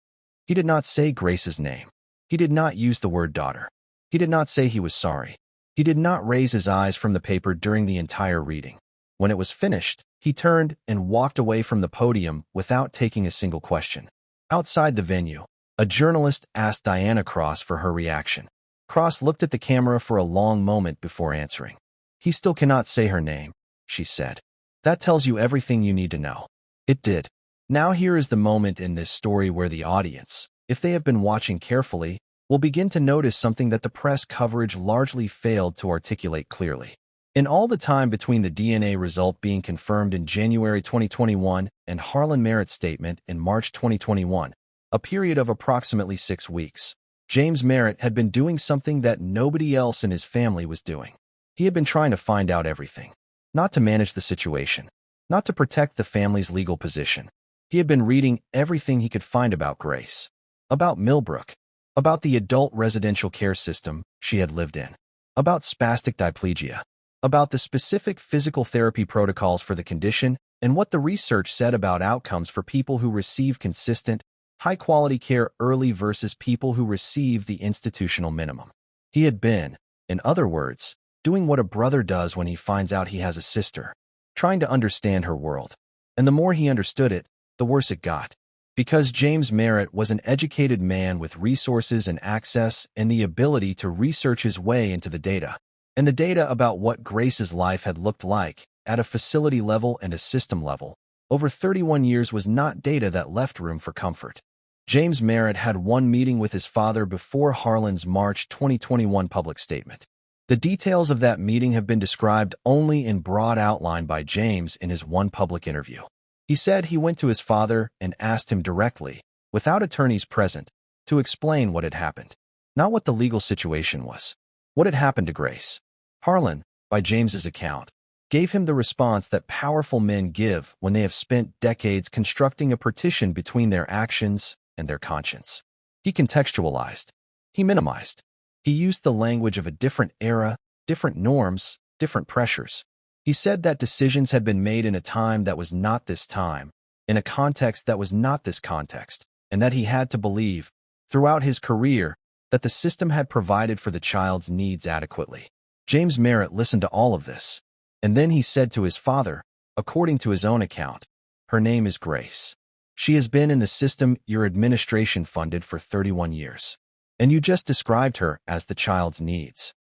He did not say Grace's name. He did not use the word daughter. He did not say he was sorry. He did not raise his eyes from the paper during the entire reading. When it was finished, he turned and walked away from the podium without taking a single question. Outside the venue, a journalist asked Diana Cross for her reaction. Cross looked at the camera for a long moment before answering. "He still cannot say her name," she said. "That tells you everything you need to know." It did. Now here is the moment in this story where the audience, if they have been watching carefully, will begin to notice something that the press coverage largely failed to articulate clearly. In all the time between the DNA result being confirmed in January 2021 and Harlan Merritt's statement in March 2021, a period of approximately 6 weeks, James Merritt had been doing something that nobody else in his family was doing. He had been trying to find out everything. Not to manage the situation. Not to protect the family's legal position. He had been reading everything he could find about Grace. About Millbrook. About the adult residential care system she had lived in. About spastic diplegia. About the specific physical therapy protocols for the condition and what the research said about outcomes for people who receive consistent, high-quality care early versus people who receive the institutional minimum. He had been, in other words, doing what a brother does when he finds out he has a sister, trying to understand her world. And the more he understood it, the worse it got. Because James Merritt was an educated man with resources and access and the ability to research his way into the data. And the data about what Grace's life had looked like, at a facility level and a system level, Over 31 years was not data that left room for comfort. James Merritt had one meeting with his father before Harlan's March 2021 public statement. The details of that meeting have been described only in broad outline by James in his one public interview. He said he went to his father and asked him directly, without attorneys present, to explain what had happened. Not what the legal situation was. What had happened to Grace. Harlan, by James's account, gave him the response that powerful men give when they have spent decades constructing a partition between their actions and their conscience. He contextualized. He minimized. He used the language of a different era, different norms, different pressures. He said that decisions had been made in a time that was not this time, in a context that was not this context, and that he had to believe, throughout his career, that the system had provided for the child's needs adequately. James Merritt listened to all of this, and then he said to his father, according to his own account, "Her name is Grace. She has been in the system your administration funded for 31 years. And you just described her as the child's needs.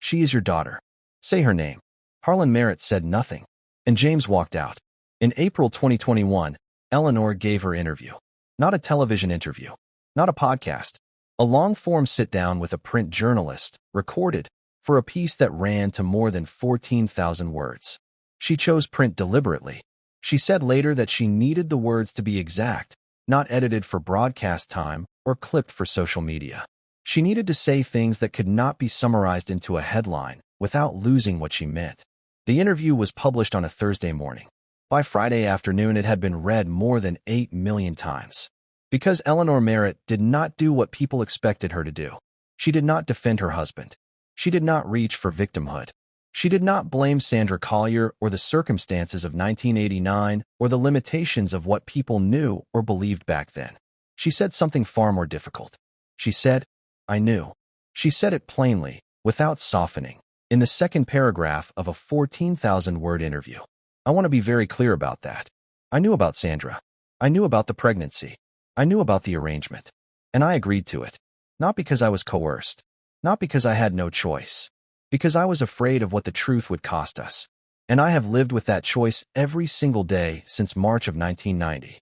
She is your daughter. Say her name." Harlan Merritt said nothing, and James walked out. In April 2021, Eleanor gave her interview. Not a television interview, not a podcast, a long-form sit-down with a print journalist, recorded, for a piece that ran to more than 14,000 words. She chose print deliberately. She said later that she needed the words to be exact, not edited for broadcast time or clipped for social media. She needed to say things that could not be summarized into a headline without losing what she meant. The interview was published on a Thursday morning. By Friday afternoon, it had been read more than 8 million times. Because Eleanor Merritt did not do what people expected her to do. She did not defend her husband. She did not reach for victimhood. She did not blame Sandra Collier or the circumstances of 1989 or the limitations of what people knew or believed back then. She said something far more difficult. She said, "I knew." She said it plainly, without softening, in the second paragraph of a 14,000-word interview. I want to be very clear about that. I knew about Sandra. I knew about the pregnancy. I knew about the arrangement. And I agreed to it. Not because I was coerced. Not because I had no choice. Because I was afraid of what the truth would cost us. And I have lived with that choice every single day since March of 1990.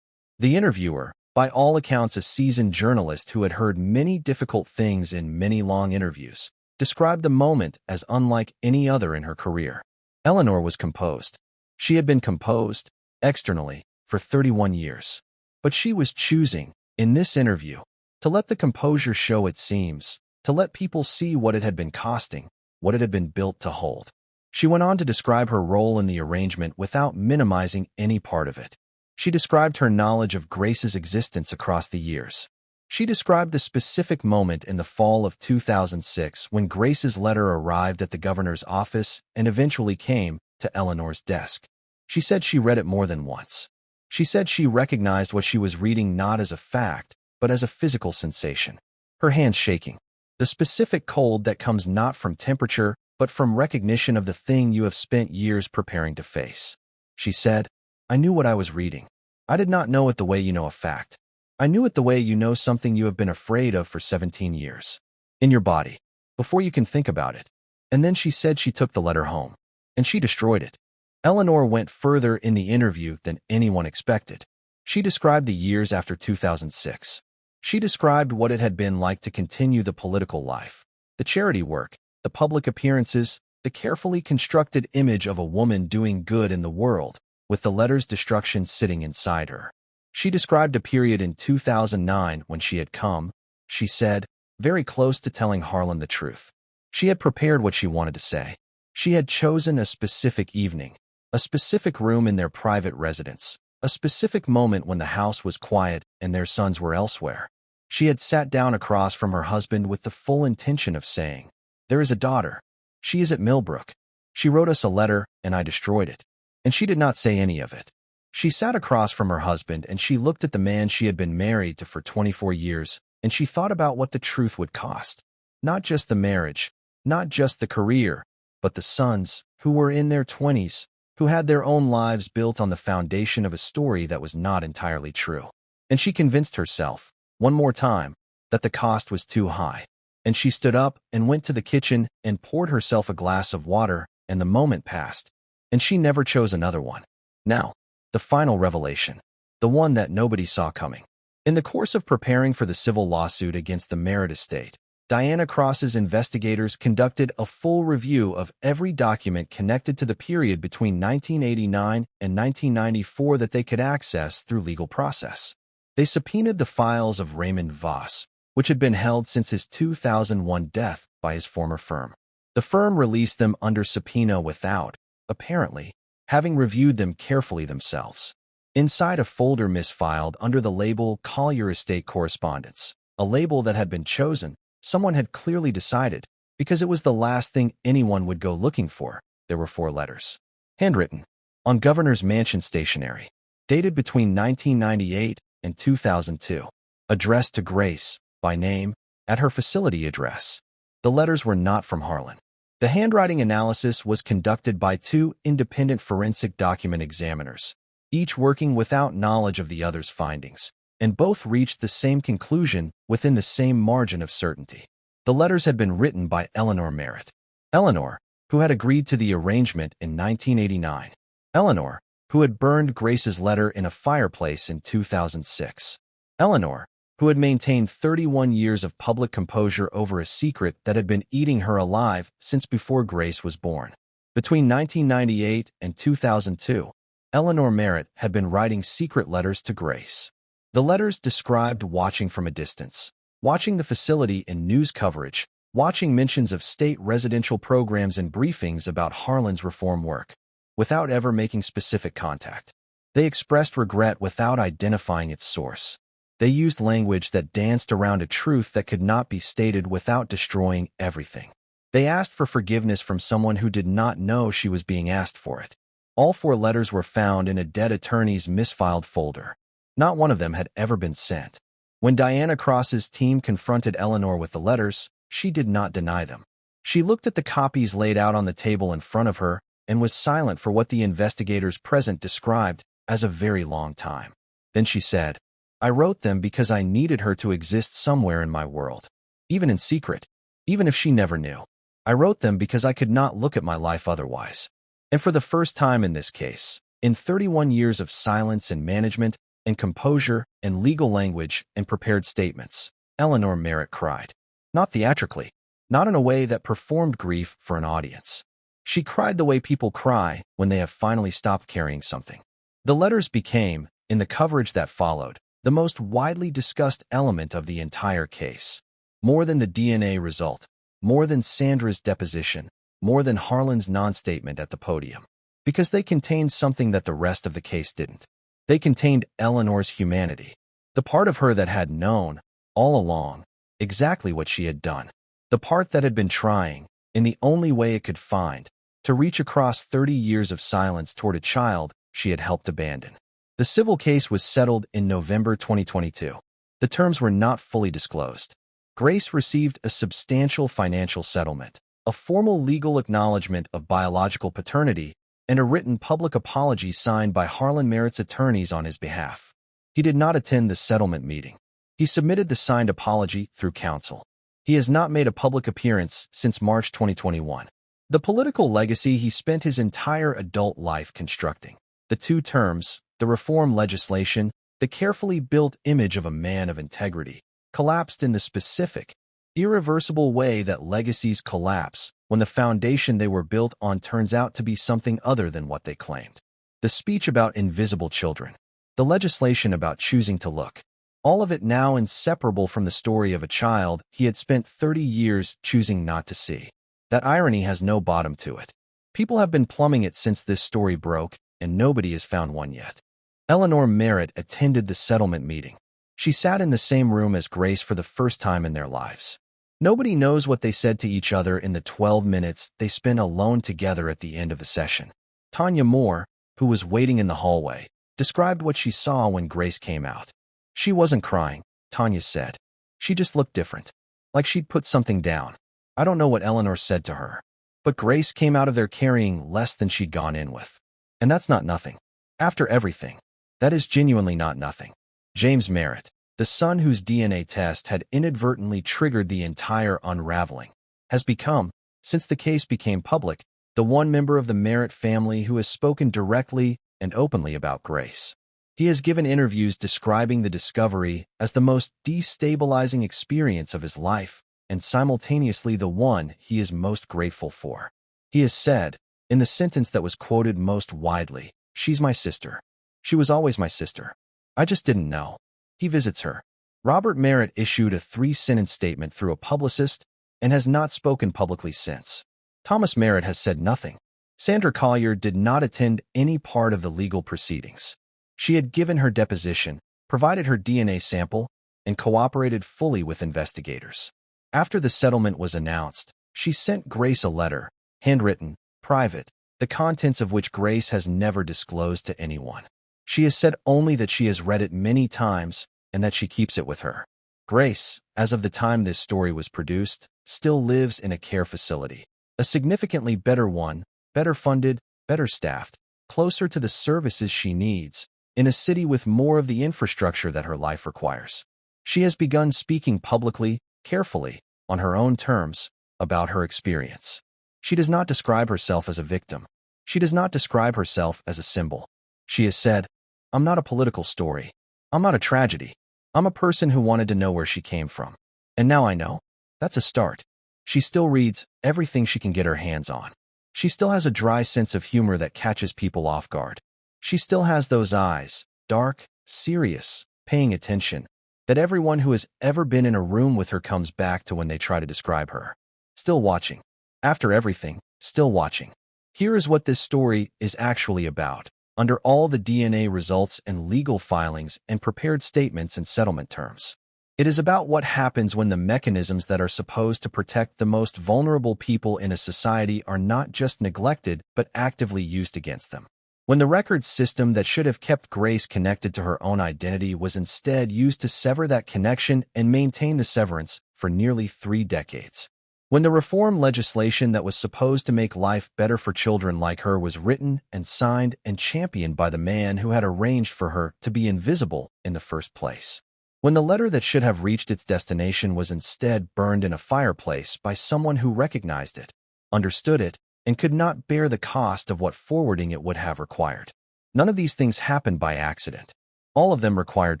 The interviewer, by all accounts a seasoned journalist who had heard many difficult things in many long interviews, described the moment as unlike any other in her career. Eleanor was composed. She had been composed, externally, for 31 years. But she was choosing, in this interview, to let the composure show its seams, to let people see what it had been costing, what it had been built to hold. She went on to describe her role in the arrangement without minimizing any part of it. She described her knowledge of Grace's existence across the years. She described the specific moment in the fall of 2006 when Grace's letter arrived at the governor's office and eventually came to Eleanor's desk. She said she read it more than once. She said she recognized what she was reading not as a fact, but as a physical sensation. Her hands shaking. The specific cold that comes not from temperature, but from recognition of the thing you have spent years preparing to face. She said, "I knew what I was reading. I did not know it the way you know a fact. I knew it the way you know something you have been afraid of for 17 years. In your body. Before you can think about it." And then she said she took the letter home. And she destroyed it. Eleanor went further in the interview than anyone expected. She described the years after 2006. She described what it had been like to continue the political life, the charity work, the public appearances, the carefully constructed image of a woman doing good in the world, with the letter's destruction sitting inside her. She described a period in 2009 when she had come, she said, very close to telling Harlan the truth. She had prepared what she wanted to say. She had chosen a specific evening, a specific room in their private residence, a specific moment when the house was quiet and their sons were elsewhere. She had sat down across from her husband with the full intention of saying, "There is a daughter. She is at Millbrook. She wrote us a letter, and I destroyed it." And she did not say any of it. She sat across from her husband and she looked at the man she had been married to for 24 years, and she thought about what the truth would cost. Not just the marriage, not just the career, but the sons, who were in their 20s, who had their own lives built on the foundation of a story that was not entirely true. And she convinced herself, one more time, that the cost was too high. And she stood up and went to the kitchen and poured herself a glass of water, and the moment passed. And she never chose another one. Now, The final revelation. The one that nobody saw coming. In the course of preparing for the civil lawsuit against the Merritt estate, Diana Cross's investigators conducted a full review of every document connected to the period between 1989 and 1994 that they could access through legal process. They subpoenaed the files of Raymond Voss, which had been held since his 2001 death by his former firm. The firm released them under subpoena without, apparently, having reviewed them carefully themselves. Inside a folder misfiled under the label Collier Estate Correspondence, a label that had been chosen, someone had clearly decided, because it was the last thing anyone would go looking for. There were 4 letters. Handwritten, on Governor's Mansion stationery, dated between 1998 and 2002. Addressed to Grace, by name, at her facility address. The letters were not from Harlan. The handwriting analysis was conducted by 2 independent forensic document examiners, each working without knowledge of the other's findings, and both reached the same conclusion within the same margin of certainty. The letters had been written by Eleanor Merritt. Eleanor, who had agreed to the arrangement in 1989. Eleanor, who had burned Grace's letter in a fireplace in 2006. Eleanor, who had maintained 31 years of public composure over a secret that had been eating her alive since before Grace was born. Between 1998 and 2002, Eleanor Merritt had been writing secret letters to Grace. The letters described watching from a distance, watching the facility in news coverage, watching mentions of state residential programs and briefings about Harlan's reform work, without ever making specific contact. They expressed regret without identifying its source. They used language that danced around a truth that could not be stated without destroying everything. They asked for forgiveness from someone who did not know she was being asked for it. All 4 letters were found in a dead attorney's misfiled folder. Not one of them had ever been sent. When Diana Cross's team confronted Eleanor with the letters, she did not deny them. She looked at the copies laid out on the table in front of her and was silent for what the investigators present described as a very long time. Then she said, "I wrote them because I needed her to exist somewhere in my world, even in secret, even if she never knew. I wrote them because I could not look at my life otherwise." And for the first time in this case, in 31 years of silence and management and composure and legal language and prepared statements, Eleanor Merritt cried. Not theatrically, not in a way that performed grief for an audience. She cried the way people cry when they have finally stopped carrying something. The letters became, in the coverage that followed, the most widely discussed element of the entire case. More than the DNA result, more than Sandra's deposition, more than Harlan's non-statement at the podium. Because they contained something that the rest of the case didn't. They contained Eleanor's humanity, the part of her that had known, all along, exactly what she had done. The part that had been trying, in the only way it could find, to reach across 30 years of silence toward a child she had helped abandon. The civil case was settled in November 2022. The terms were not fully disclosed. Grace received a substantial financial settlement, a formal legal acknowledgement of biological paternity, and a written public apology signed by Harlan Merritt's attorneys on his behalf. He did not attend the settlement meeting. He submitted the signed apology through counsel. He has not made a public appearance since March 2021. The political legacy he spent his entire adult life constructing. The 2 terms, the reform legislation, the carefully built image of a man of integrity, collapsed in the specific, irreversible way that legacies collapse when the foundation they were built on turns out to be something other than what they claimed. The speech about invisible children, the legislation about choosing to look, all of it now inseparable from the story of a child he had spent 30 years choosing not to see. That irony has no bottom to it. People have been plumbing it since this story broke, and nobody has found one yet. Eleanor Merritt attended the settlement meeting. She sat in the same room as Grace for the first time in their lives. Nobody knows what they said to each other in the 12 minutes they spent alone together at the end of the session. Tanya Moore, who was waiting in the hallway, described what she saw when Grace came out. She wasn't crying, Tanya said. She just looked different, like she'd put something down. I don't know what Eleanor said to her, but Grace came out of there carrying less than she'd gone in with. And that's not nothing. After everything, that is genuinely not nothing. James Merritt, the son whose DNA test had inadvertently triggered the entire unraveling, has become, since the case became public, the one member of the Merritt family who has spoken directly and openly about Grace. He has given interviews describing the discovery as the most destabilizing experience of his life and simultaneously the one he is most grateful for. He has said, in the sentence that was quoted most widely, "She's my sister. She was always my sister. I just didn't know." He visits her. Robert Merritt issued a 3-sentence statement through a publicist and has not spoken publicly since. Thomas Merritt has said nothing. Sandra Collier did not attend any part of the legal proceedings. She had given her deposition, provided her DNA sample, and cooperated fully with investigators. After the settlement was announced, she sent Grace a letter, handwritten, private, the contents of which Grace has never disclosed to anyone. She has said only that she has read it many times and that she keeps it with her. Grace, as of the time this story was produced, still lives in a care facility, a significantly better one, better funded, better staffed, closer to the services she needs, in a city with more of the infrastructure that her life requires. She has begun speaking publicly, carefully, on her own terms, about her experience. She does not describe herself as a victim. She does not describe herself as a symbol. She has said, "I'm not a political story. I'm not a tragedy. I'm a person who wanted to know where she came from. And now I know." That's a start. She still reads everything she can get her hands on. She still has a dry sense of humor that catches people off guard. She still has those eyes, dark, serious, paying attention, that everyone who has ever been in a room with her comes back to when they try to describe her. Still watching. After everything, still watching. Here is what this story is actually about, under all the DNA results and legal filings and prepared statements and settlement terms. It is about what happens when the mechanisms that are supposed to protect the most vulnerable people in a society are not just neglected but actively used against them. When the record system that should have kept Grace connected to her own identity was instead used to sever that connection and maintain the severance for nearly 3 decades. When the reform legislation that was supposed to make life better for children like her was written and signed and championed by the man who had arranged for her to be invisible in the first place. When the letter that should have reached its destination was instead burned in a fireplace by someone who recognized it, understood it, and could not bear the cost of what forwarding it would have required. None of these things happened by accident. All of them required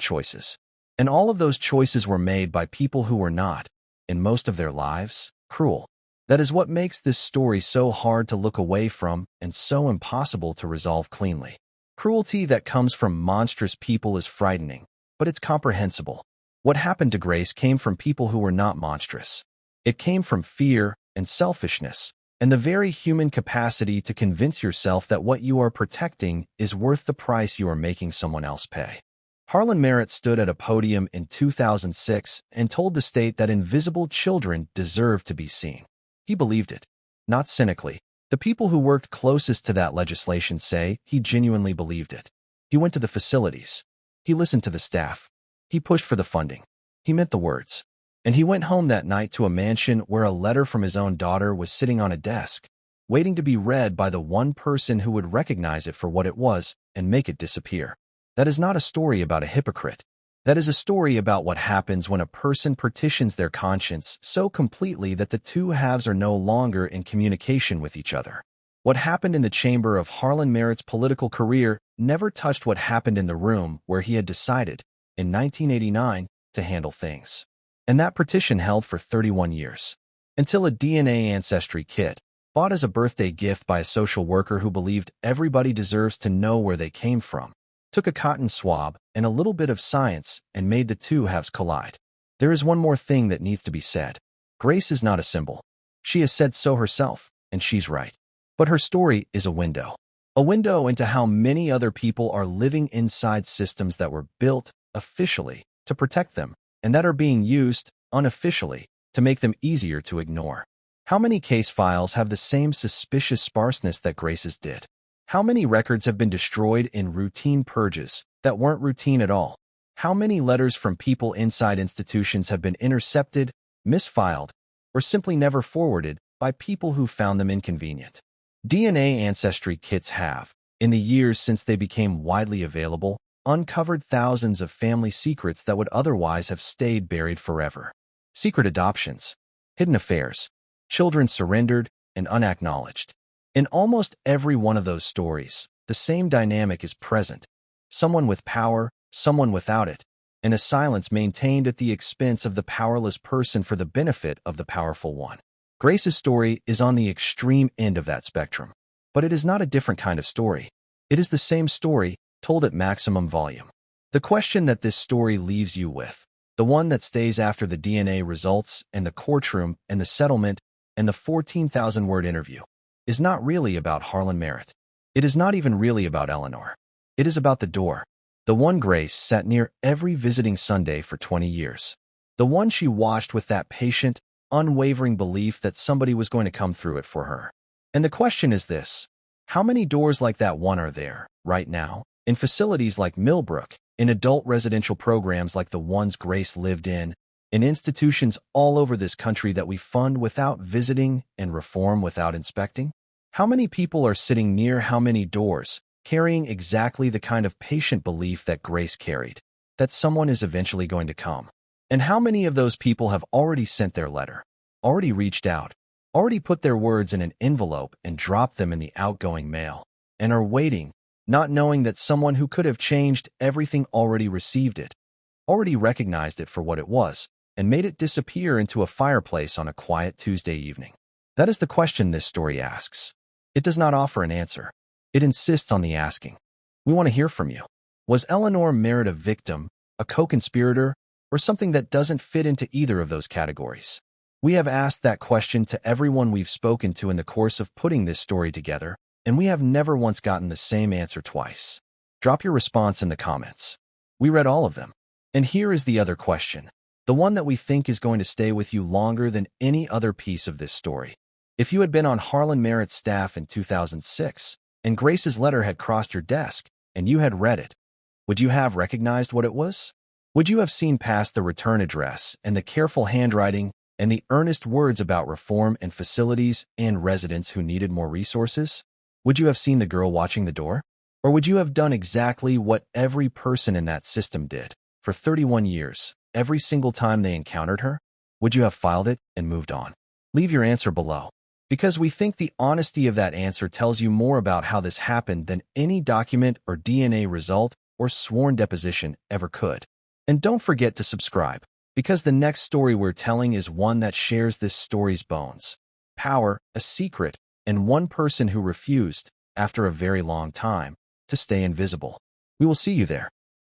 choices. And all of those choices were made by people who were not, in most of their lives, cruel. That is what makes this story so hard to look away from and so impossible to resolve cleanly. Cruelty that comes from monstrous people is frightening, but it's comprehensible. What happened to Grace came from people who were not monstrous. It came from fear and selfishness, and the very human capacity to convince yourself that what you are protecting is worth the price you are making someone else pay. Harlan Merritt stood at a podium in 2006 and told the state that invisible children deserve to be seen. He believed it. Not cynically. The people who worked closest to that legislation say he genuinely believed it. He went to the facilities. He listened to the staff. He pushed for the funding. He meant the words. And he went home that night to a mansion where a letter from his own daughter was sitting on a desk, waiting to be read by the one person who would recognize it for what it was and make it disappear. That is not a story about a hypocrite. That is a story about what happens when a person partitions their conscience so completely that the two halves are no longer in communication with each other. What happened in the chamber of Harlan Merritt's political career never touched what happened in the room where he had decided, in 1989, to handle things. And that petition held for 31 years. Until a DNA Ancestry kit, bought as a birthday gift by a social worker who believed everybody deserves to know where they came from, took a cotton swab and a little bit of science and made the two halves collide. There is one more thing that needs to be said. Grace is not a symbol. She has said so herself, and she's right. But her story is a window. A window into how many other people are living inside systems that were built, officially, to protect them, and that are being used, unofficially, to make them easier to ignore. How many case files have the same suspicious sparseness that Grace's did? How many records have been destroyed in routine purges that weren't routine at all? How many letters from people inside institutions have been intercepted, misfiled, or simply never forwarded by people who found them inconvenient? DNA Ancestry kits have, in the years since they became widely available, uncovered thousands of family secrets that would otherwise have stayed buried forever. Secret adoptions, hidden affairs, children surrendered and unacknowledged. In almost every one of those stories, the same dynamic is present. Someone with power, someone without it, and a silence maintained at the expense of the powerless person for the benefit of the powerful one. Grace's story is on the extreme end of that spectrum. But it is not a different kind of story. It is the same story, told at maximum volume. The question that this story leaves you with, the one that stays after the DNA results and the courtroom and the settlement and the 14,000-word interview, is not really about Harlan Merritt. It is not even really about Eleanor. It is about the door. The one Grace sat near every visiting Sunday for 20 years. The one she watched with that patient, unwavering belief that somebody was going to come through it for her. And the question is this: how many doors like that one are there, right now, in facilities like Millbrook, in adult residential programs like the ones Grace lived in institutions all over this country that we fund without visiting and reform without inspecting? How many people are sitting near how many doors, carrying exactly the kind of patient belief that Grace carried, that someone is eventually going to come? And how many of those people have already sent their letter, already reached out, already put their words in an envelope and dropped them in the outgoing mail, and are waiting, not knowing that someone who could have changed everything already received it, already recognized it for what it was, and made it disappear into a fireplace on a quiet Tuesday evening? That is the question this story asks. It does not offer an answer. It insists on the asking. We want to hear from you. Was Eleanor Merritt a victim, a co-conspirator, or something that doesn't fit into either of those categories? We have asked that question to everyone we've spoken to in the course of putting this story together, and we have never once gotten the same answer twice. Drop your response in the comments. We read all of them. And here is the other question, the one that we think is going to stay with you longer than any other piece of this story. If you had been on Harlan Merritt's staff in 2006, and Grace's letter had crossed your desk, and you had read it, would you have recognized what it was? Would you have seen past the return address and the careful handwriting and the earnest words about reform and facilities and residents who needed more resources? Would you have seen the girl watching the door? Or would you have done exactly what every person in that system did for 31 years, every single time they encountered her? Would you have filed it and moved on? Leave your answer below, because we think the honesty of that answer tells you more about how this happened than any document or DNA result or sworn deposition ever could. And don't forget to subscribe, because the next story we're telling is one that shares this story's bones. Power, a secret, and one person who refused, after a very long time, to stay invisible. We will see you there.